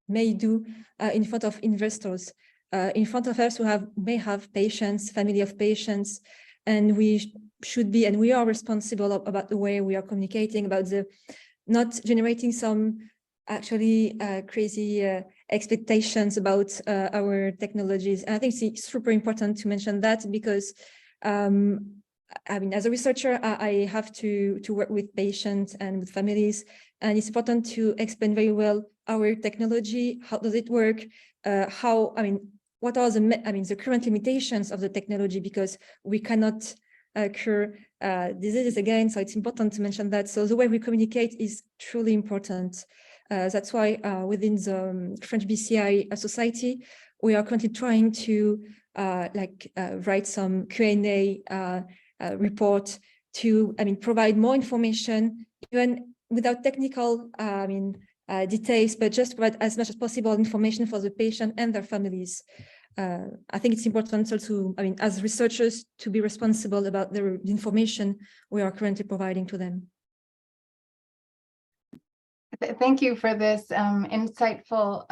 may do in front of investors, in front of us who may have patients, family of patients, and we should be, and we are responsible about the way we are communicating, about the not generating some actually crazy expectations about our technologies. And I think it's super important to mention that, because as a researcher, I have to work with patients and with families, and it's important to explain very well our technology, how does it work, what are the current limitations of the technology, because we cannot cure diseases again. So it's important to mention that. So the way we communicate is truly important. That's why within the French BCI Society, we are currently trying to write some Q&A report to provide more information, even without technical details, but just provide as much as possible information for the patient and their families. I think it's important also, as researchers, to be responsible about the information we are currently providing to them. Thank you for this insightful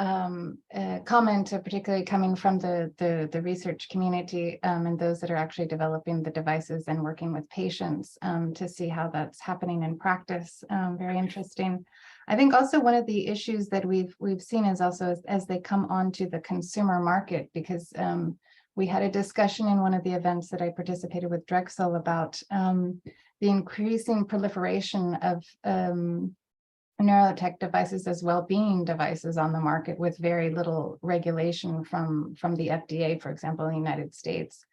comment, particularly coming from the research community and those that are actually developing the devices and working with patients to see how that's happening in practice. Very interesting. I think also one of the issues that we've seen is also as they come onto the consumer market, because we had a discussion in one of the events that I participated with Drexel about the increasing proliferation of neurotech devices as well-being devices on the market with very little regulation from the FDA, for example, in the United States,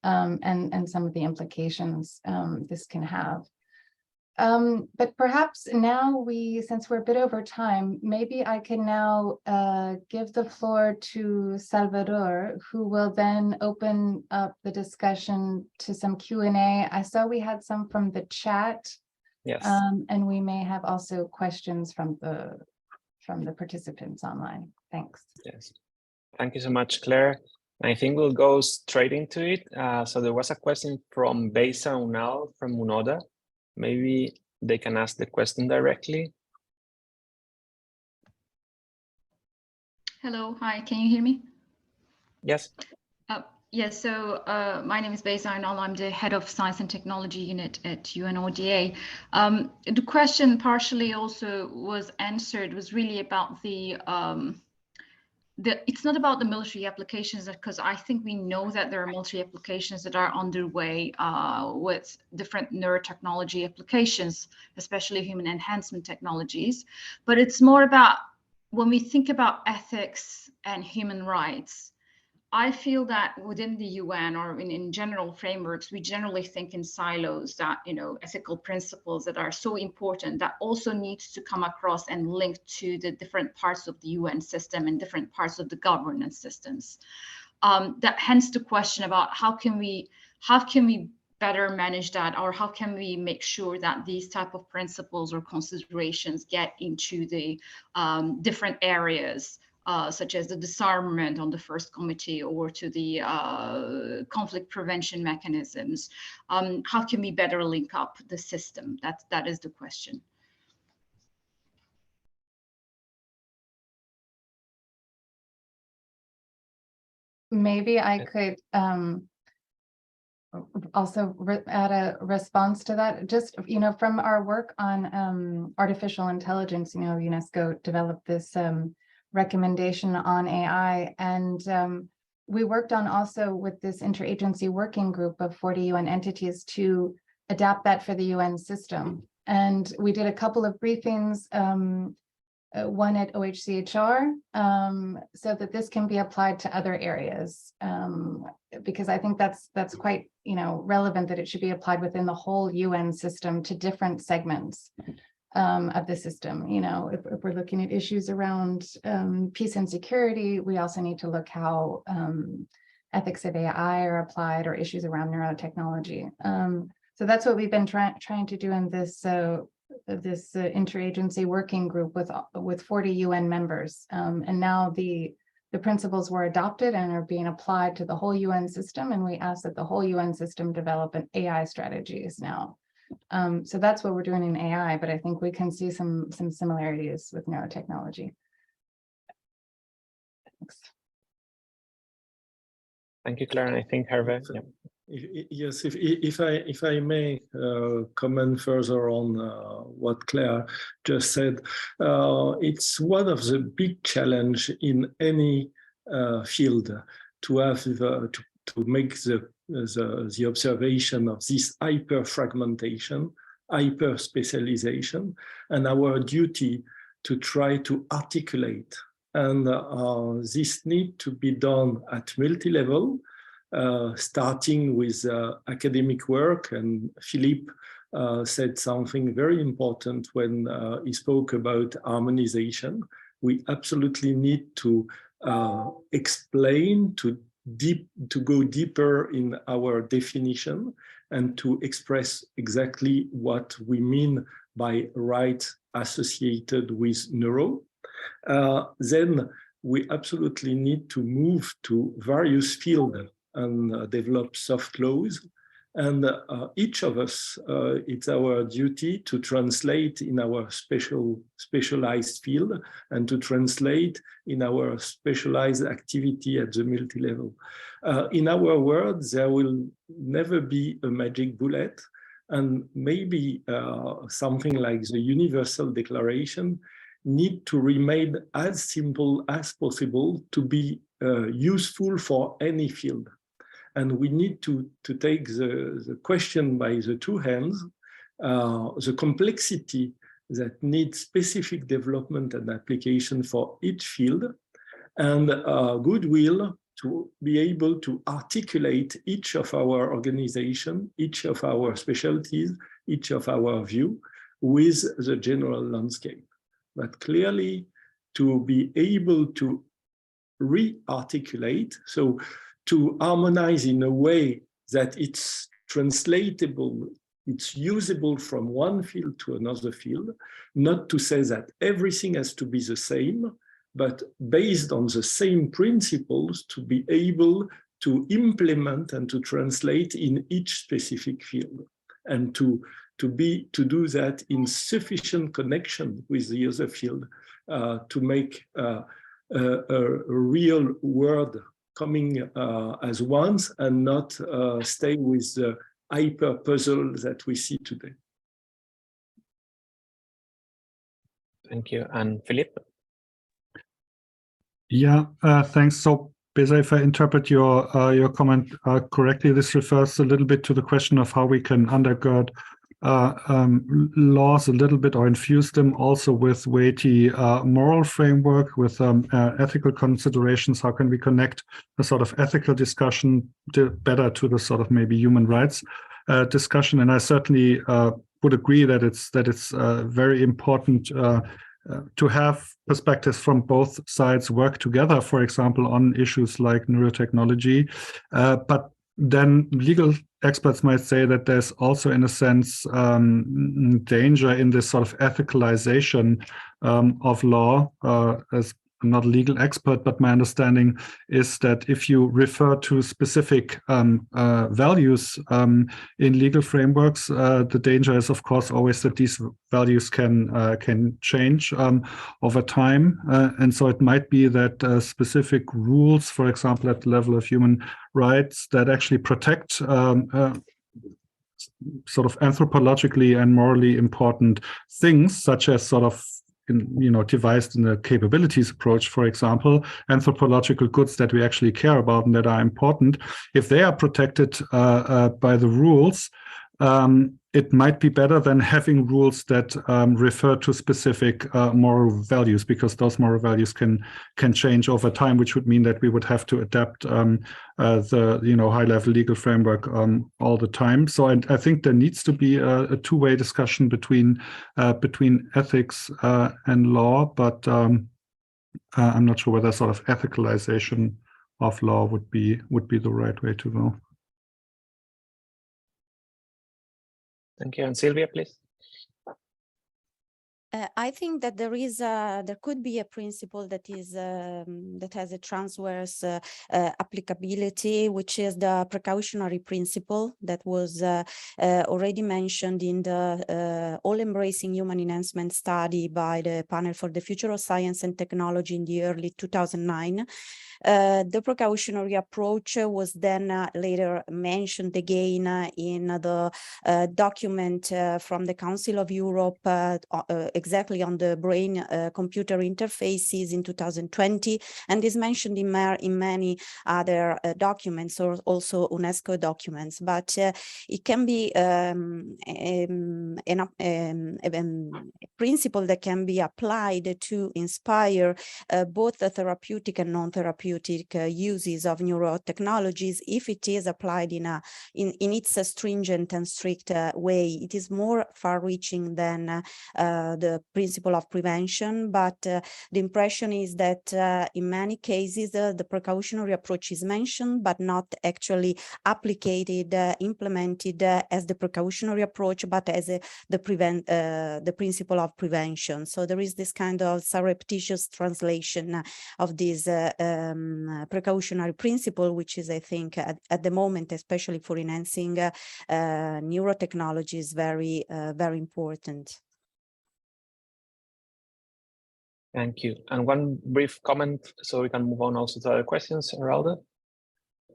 and some of the implications this can have. But perhaps now since we're a bit over time, maybe I can now give the floor to Salvador, who will then open up the discussion to some Q&A. I saw we had some from the chat. Yes. And we may have also questions from the the participants online. Thanks. Yes, thank you so much, Claire. I think we'll go straight into it. So there was a question from Beisa Unal from Munoda. Maybe they can ask the question directly. Hello, hi, can you hear me? Yes. Yes, so my name is Beisa Unal. I'm the head of Science and Technology Unit at UNODA. The question partially also was answered, was really about it's not about the military applications, because I think we know that there are military applications that are underway with different neurotechnology applications, especially human enhancement technologies. But it's more about when we think about ethics and human rights. I feel that within the UN or in general frameworks, we generally think in silos that, ethical principles that are so important that also needs to come across and link to the different parts of the UN system and different parts of the governance systems. That hence the question about how can we better manage that, or how can we make sure that these type of principles or considerations get into the different areas, such as the disarmament on the first committee, or to the conflict prevention mechanisms. How can we better link up the system? That is the question. Maybe I could also add a response to that. Just, from our work on artificial intelligence, UNESCO developed this recommendation on AI, and we worked on also with this interagency working group of 40 UN entities to adapt that for the UN system. And we did a couple of briefings, one at OHCHR, so that this can be applied to other areas, because I think that's quite relevant, that it should be applied within the whole UN system to different segments of the system. If we're looking at issues around peace and security, we also need to look how ethics of AI are applied, or issues around neurotechnology. So that's what we've been trying to do in this interagency working group with 40 UN members. And now the principles were adopted and are being applied to the whole UN system, and we ask that the whole UN system develop an AI strategies now. So that's what we're doing in AI, but I think we can see some similarities with neurotechnology. Thanks. Thank you, Claire. And I think Hervé. Yeah. Yes, if I may comment further on what Claire just said, it's one of the big challenge in any field to have to make the observation of this hyper-fragmentation, hyper-specialization, and our duty to try to articulate. And this need to be done at multi-level, starting with academic work. And Philippe said something very important when he spoke about harmonization. We absolutely need to explain, to go deeper in our definition, and to express exactly what we mean by right associated with neuro. Then we absolutely need to move to various fields and develop soft laws. And each of us, it's our duty to translate in our specialized field, and to translate in our specialized activity at the multi-level. In our world, there will never be a magic bullet, and maybe something like the Universal Declaration need to remain as simple as possible to be useful for any field. And we need to take the question by the two hands, the complexity that needs specific development and application for each field, and goodwill to be able to articulate each of our organization, each of our specialties, each of our view with the general landscape. But clearly to be able to re-articulate, so to harmonize in a way that it's translatable it's usable from one field to another field, not to say that everything has to be the same, but based on the same principles to be able to implement and to translate in each specific field, and to do that in sufficient connection with the other field to make a real word coming as ones and not stay with the hyper puzzle that we see today. Thank you. And Philippe? Yeah, thanks. So basically, if I interpret your comment correctly, this refers a little bit to the question of how we can undergird laws a little bit, or infuse them also with weighty moral framework, with ethical considerations. How can we connect the sort of ethical discussion better to the sort of maybe human rights discussion? And I certainly would agree that it's very important to have perspectives from both sides work together, for example, on issues like neurotechnology. But then legal experts might say that there's also, in a sense, danger in this sort of ethicalization of law. As I'm not a legal expert, but my understanding is that if you refer to specific values in legal frameworks, the danger is, of course, always that these values can change over time. And so it might be that specific rules, for example, at the level of human rights, that actually protect sort of anthropologically and morally important things, such as sort of devised in the capabilities approach, for example, anthropological goods that we actually care about and that are important. If they are protected by the rules, it might be better than having rules that refer to specific moral values, because those moral values can change over time, which would mean that we would have to adapt the high-level legal framework all the time. So I think there needs to be a two-way discussion between ethics and law, but I'm not sure whether sort of ethicalization of law would be the right way to go. Thank you. And Sylvia, please. I think that there could be a principle that is that has a transverse applicability, which is the precautionary principle that was already mentioned in the all-embracing human enhancement study by the Panel for the Future of Science and Technology in the early 2009. The precautionary approach was then later mentioned again in the document from the Council of Europe exactly on the brain-computer interfaces in 2020, and is mentioned in many other documents, or also UNESCO documents. But it can be a principle that can be applied to inspire both the therapeutic and non-therapeutic uses of neurotechnologies if it is applied in its stringent and strict way. It is more far-reaching than the principle of prevention, but the impression is that in many cases the precautionary approach is mentioned but not actually applicated, implemented as the precautionary approach, but as the principle of prevention. So there is this kind of surreptitious translation of this precautionary principle, which is, I think, at the moment, especially for enhancing neurotechnology, is very important. Thank you. And one brief comment so we can move on also to other questions, Geraldo?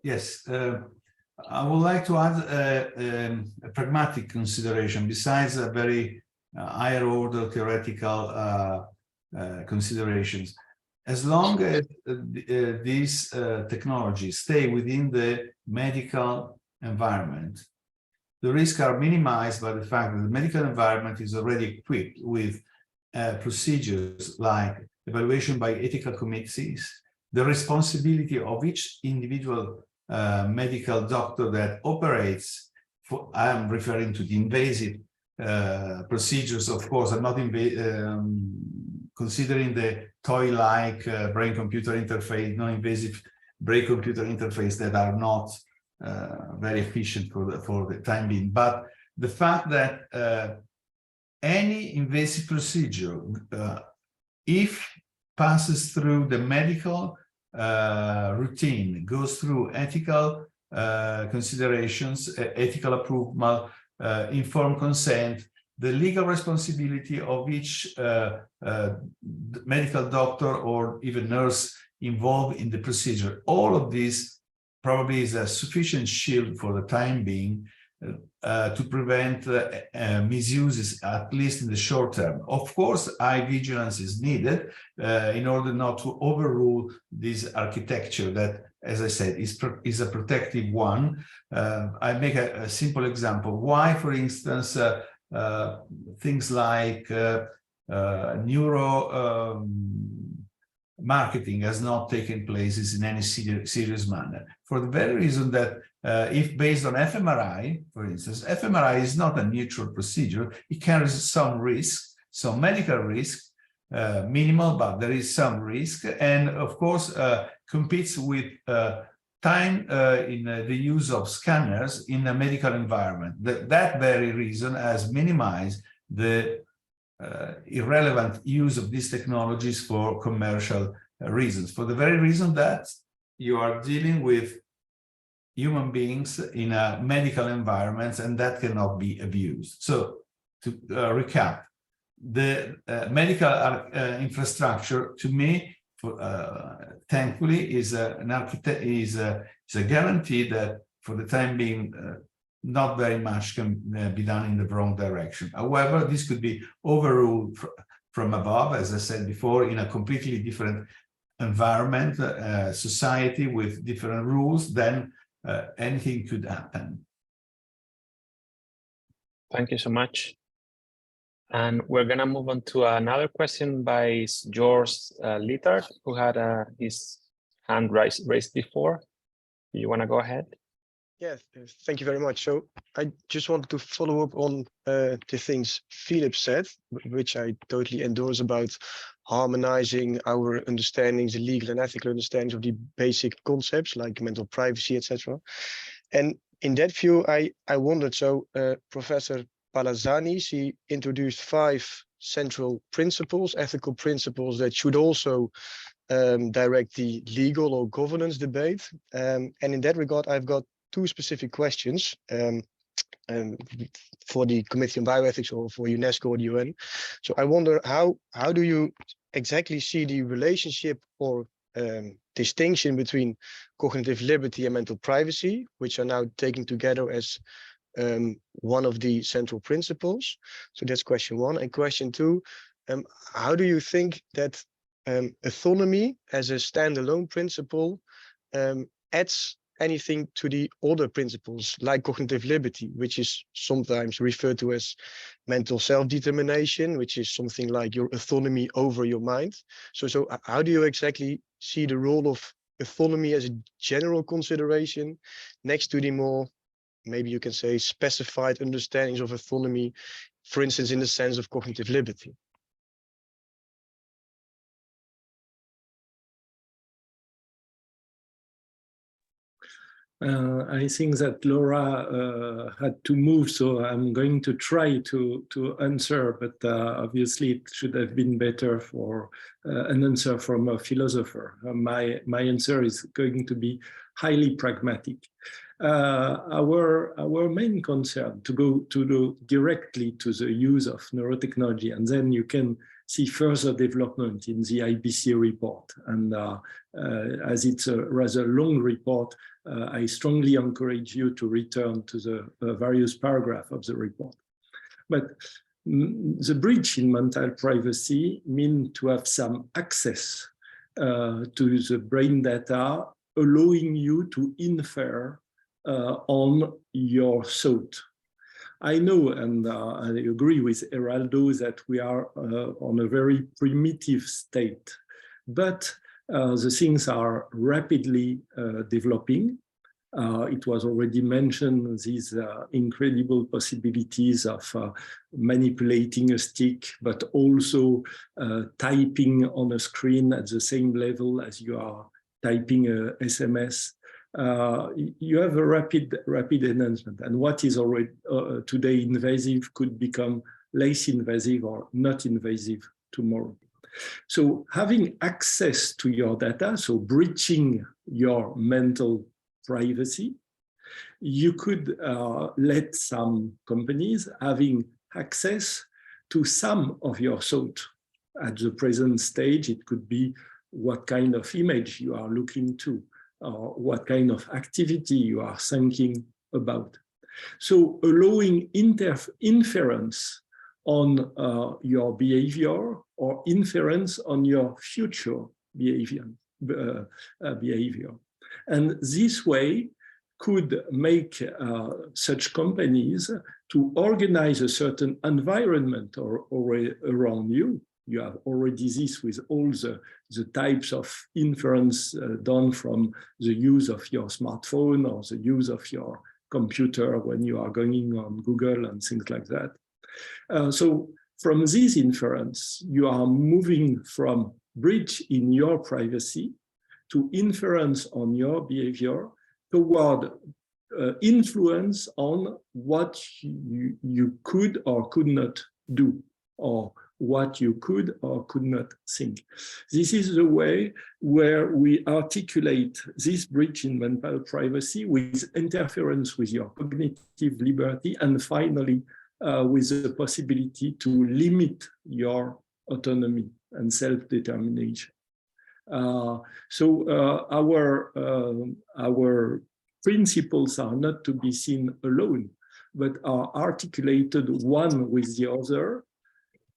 Yes, I would like to add a pragmatic consideration besides a very higher order theoretical considerations. As long as these technologies stay within the medical environment, the risks are minimized by the fact that the medical environment is already equipped with procedures like evaluation by ethical committees, the responsibility of each individual medical doctor that operates. I'm referring to the invasive procedures, of course. I'm not considering the toy-like brain-computer interface, non-invasive brain-computer interface that are not very efficient for the time being. But the fact that any invasive procedure, if passes through the medical routine, goes through ethical considerations, ethical approval, informed consent, the legal responsibility of each medical doctor or even nurse involved in the procedure, all of this probably is a sufficient shield for the time being to prevent misuses, at least in the short term. Of course, high vigilance is needed in order not to overrule this architecture that, as I said, is a protective one. I make a simple example. Why, for instance, things like neuro marketing has not taken place in any serious manner, for the very reason that if based on fMRI, for instance, fMRI is not a neutral procedure. It carries some risk, some medical risk, minimal, but there is some risk, and of course competes with time in the use of scanners in a medical environment. That very reason has minimized the irrelevant use of these technologies for commercial reasons, for the very reason that you are dealing with human beings in a medical environment, and that cannot be abused. So to recap, the medical infrastructure, to me, thankfully, is a guarantee that for the time being, not very much can be done in the wrong direction. However, this could be overruled from above, as I said before, in a completely different environment, society with different rules, then anything could happen. Thank you so much. And we're going to move on to another question by George Littard, who had his hand raised before. Do you want to go ahead? Yes, thank you very much. So I just wanted to follow up on the things Philip said, which I totally endorse, about harmonizing our understandings, the legal and ethical understandings of the basic concepts like mental privacy, etc. And in that view, I wondered, so Professor Palazzani, she introduced 5 central principles, ethical principles that should also direct the legal or governance debate. And in that regard, I've got 2 specific questions for the Committee on Bioethics or for UNESCO or the UN. So I wonder, how do you exactly see the relationship or distinction between cognitive liberty and mental privacy, which are now taken together as one of the central principles? So that's question 1. And question 2, how do you think that autonomy as a standalone principle adds anything to the other principles like cognitive liberty, which is sometimes referred to as mental self-determination, which is something like your autonomy over your mind. So how do you exactly see the role of autonomy as a general consideration next to the more, maybe you can say, specified understandings of autonomy, for instance, in the sense of cognitive liberty? I think that Laura had to move, so I'm going to try to answer, but obviously it should have been better for an answer from a philosopher. My answer is going to be highly pragmatic. Our main concern, to go directly to the use of neurotechnology, and then you can see further development in the IBC report. And as it's a rather long report, I strongly encourage you to return to the various paragraphs of the report. But the breach in mental privacy means to have some access to the brain data, allowing you to infer on your thought. I know, and I agree with Eraldo, that we are on a very primitive state, but the things are rapidly developing. It was already mentioned, these incredible possibilities of manipulating a stick, but also typing on a screen at the same level as you are typing a SMS. you have a rapid enhancement, and what is already today invasive could become less invasive or not invasive tomorrow. So having access to your data, so breaching your mental privacy, you could let some companies having access to some of your thought. At the present stage, it could be what kind of image you are looking to, or what kind of activity you are thinking about. So allowing inference on your behavior or inference on your future behavior. And this way could make such companies to organize a certain environment or around you. You have already this with all the types of inference done from the use of your smartphone or the use of your computer when you are going on Google and things like that. So from this inference, you are moving from breach in your privacy to inference on your behavior toward influence on what you could or could not do, or what you could or could not think. This is the way where we articulate this breach in mental privacy with interference with your cognitive liberty, and finally with the possibility to limit your autonomy and self-determination. So our principles are not to be seen alone, but are articulated one with the other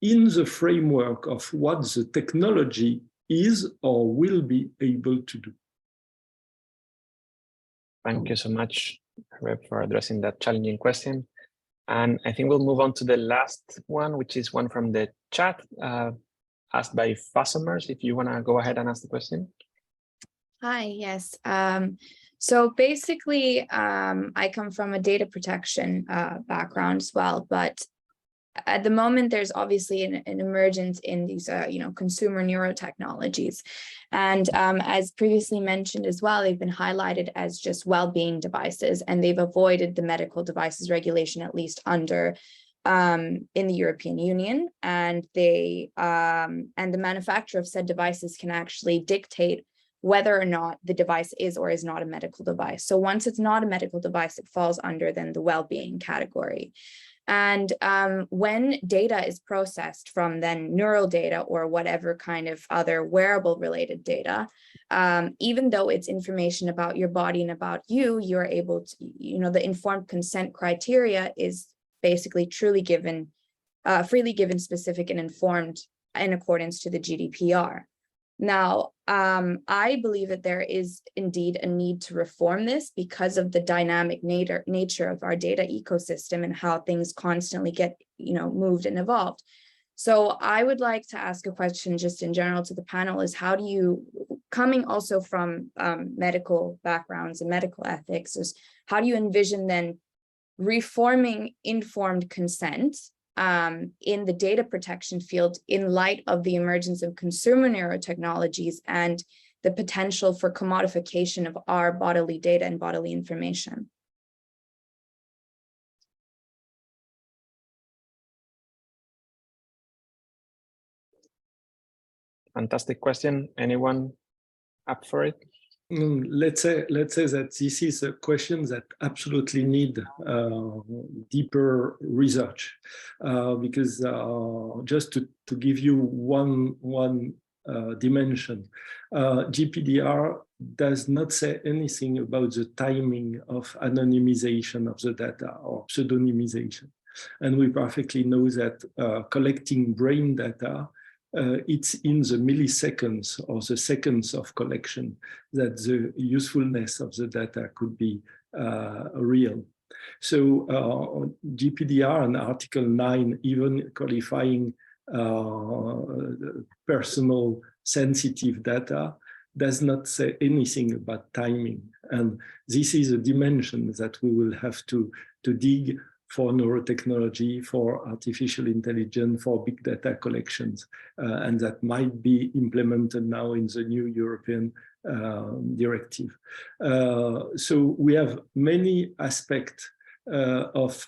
in the framework of what the technology is or will be able to do. Thank you so much, Reb, for addressing that challenging question. And I think we'll move on to the last one, which is one from the chat, asked by Fasomers. If you want to go ahead and ask the question. Hi, yes. So basically, I come from a data protection background as well, but at the moment, there's obviously an emergence in these, consumer neurotechnologies. And as previously mentioned as well, they've been highlighted as just well-being devices, and they've avoided the medical devices regulation, at least under in the European Union. And they and the manufacturer of said devices can actually dictate whether or not the device is or is not a medical device. So once it's not a medical device, it falls under then the well-being category. And when data is processed from then neural data or whatever kind of other wearable related data, even though it's information about your body and about you, you're able to, the informed consent criteria is basically truly given, freely given, specific and informed in accordance to the GDPR. Now, I believe that there is indeed a need to reform this because of the dynamic nature of our data ecosystem and how things constantly get, moved and evolved. So I would like to ask a question just in general to the panel is how do you, coming also from medical backgrounds and medical ethics, is how do you envision then reforming informed consent in the data protection field in light of the emergence of consumer neurotechnologies and the potential for commodification of our bodily data and bodily information? Fantastic question. Anyone up for it? Let's say that this is a question that absolutely need deeper research, because just to give you one dimension, GDPR does not say anything about the timing of anonymization of the data or pseudonymization, and we perfectly know that collecting brain data, it's in the milliseconds or the seconds of collection that the usefulness of the data could be real. So GDPR and Article 9, even qualifying personal sensitive data, does not say anything about timing. And this is a dimension that we will have to dig for neurotechnology, for artificial intelligence, for big data collections, and that might be implemented now in the new European directive. So we have many aspects of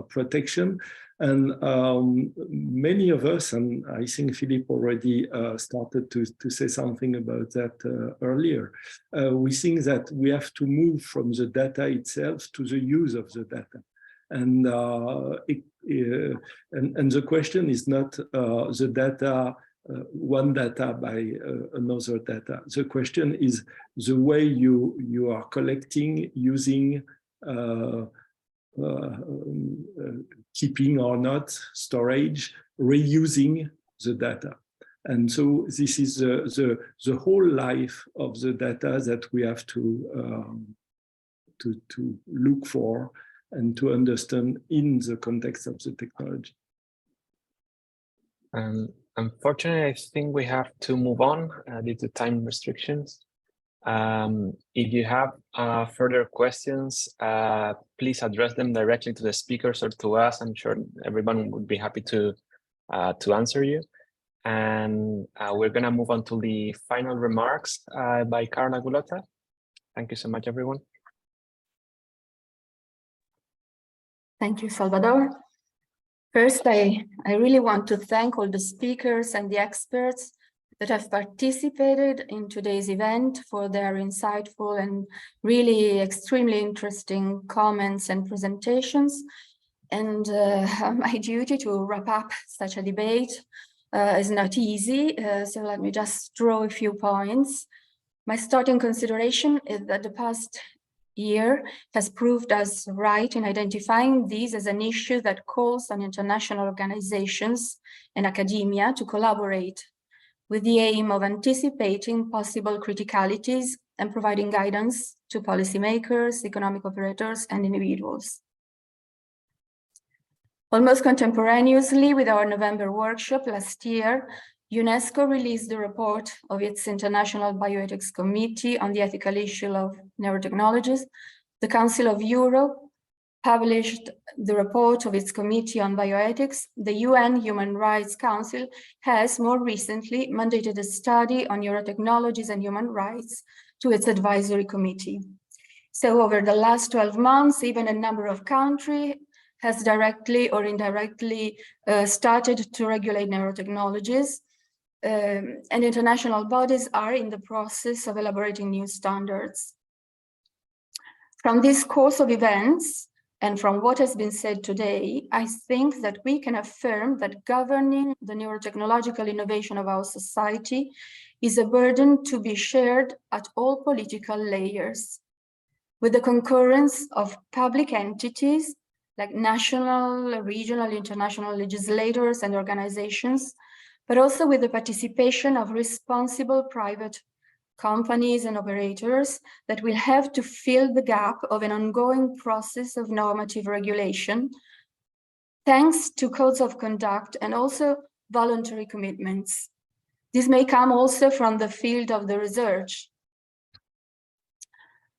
protection, and many of us, and I think Philippe already started to say something about that earlier, we think that we have to move from the data itself to the use of the data. And the question is not the data, one data by another data. The question is the way you are collecting, using, keeping or not, storage, reusing the data. And so this is the whole life of the data that we have to look for and to understand in the context of the technology. Unfortunately, I think we have to move on due to time restrictions. If you have further questions, please address them directly to the speakers or to us. I'm sure everyone would be happy to answer you. And we're going to move on to the final remarks by Carla Gulota. Thank you so much, everyone. Thank you, Salvador. First, I really want to thank all the speakers and the experts that have participated in today's event for their insightful and really extremely interesting comments and presentations. And my duty to wrap up such a debate is not easy, so let me just draw a few points. My starting consideration is that the past year has proved us right in identifying these as an issue that calls on international organizations and academia to collaborate with the aim of anticipating possible criticalities and providing guidance to policymakers, economic operators, and individuals. Almost contemporaneously with our November workshop last year, UNESCO released the report of its International Bioethics Committee on the ethical issue of neurotechnologies. The Council of Europe published the report of its Committee on Bioethics. The UN Human Rights Council has more recently mandated a study on neurotechnologies and human rights to its advisory committee. So over the last 12 months, even a number of countries has directly or indirectly started to regulate neurotechnologies. And international bodies are in the process of elaborating new standards. From this course of events, and from what has been said today, I think that we can affirm that governing the neurotechnological innovation of our society is a burden to be shared at all political layers, with the concurrence of public entities like national, regional, international legislators and organizations, but also with the participation of responsible private companies and operators that will have to fill the gap of an ongoing process of normative regulation, thanks to codes of conduct and also voluntary commitments. This may come also from the field of the research.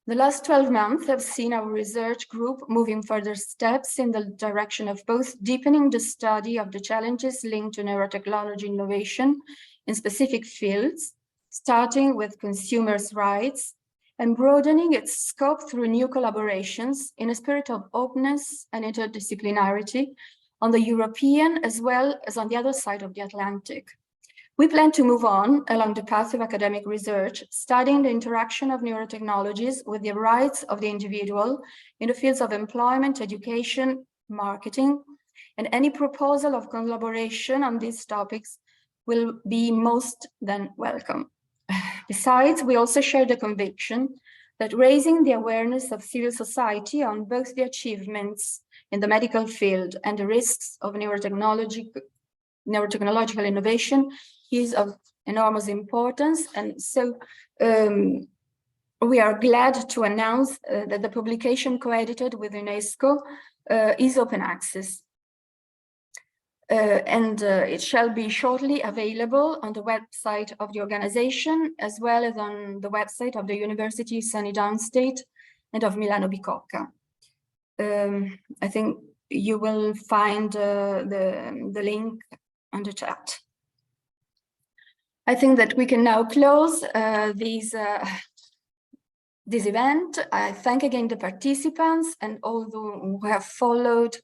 The last 12 months have seen our research group moving further steps in the direction of both deepening the study of the challenges linked to neurotechnology innovation in specific fields, starting with consumers' rights, and broadening its scope through new collaborations in a spirit of openness and interdisciplinarity on the European as well as on the other side of the Atlantic. We plan to move on along the path of academic research, studying the interaction of neurotechnologies with the rights of the individual in the fields of employment, education, marketing, and any proposal of collaboration on these topics will be most than welcome. Besides, we also share the conviction that raising the awareness of civil society on both the achievements in the medical field and the risks of neurotechnological innovation is of enormous importance. And so we are glad to announce that the publication co-edited with UNESCO is open access. And it shall be shortly available on the website of the organization, as well as on the website of the University, SUNY Downstate, and of Milano-Bicocca. I think you will find the link on the chat. I think that we can now close this event. I thank again the participants and all who have followed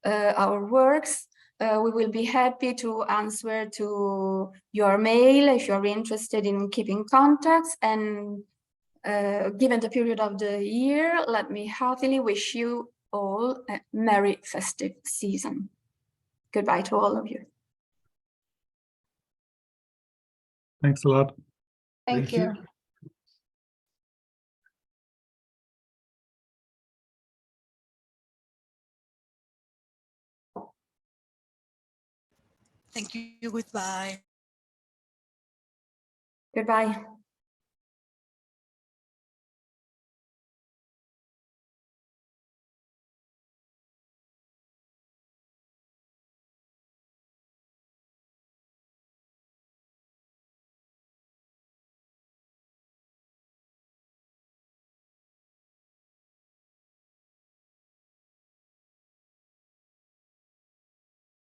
our works. We will be happy to answer to your mail if you're interested in keeping contacts. And given the period of the year, let me heartily wish you all a merry festive season. Goodbye to all of you. Thanks a lot. Thank you. Thank you. Goodbye. Goodbye.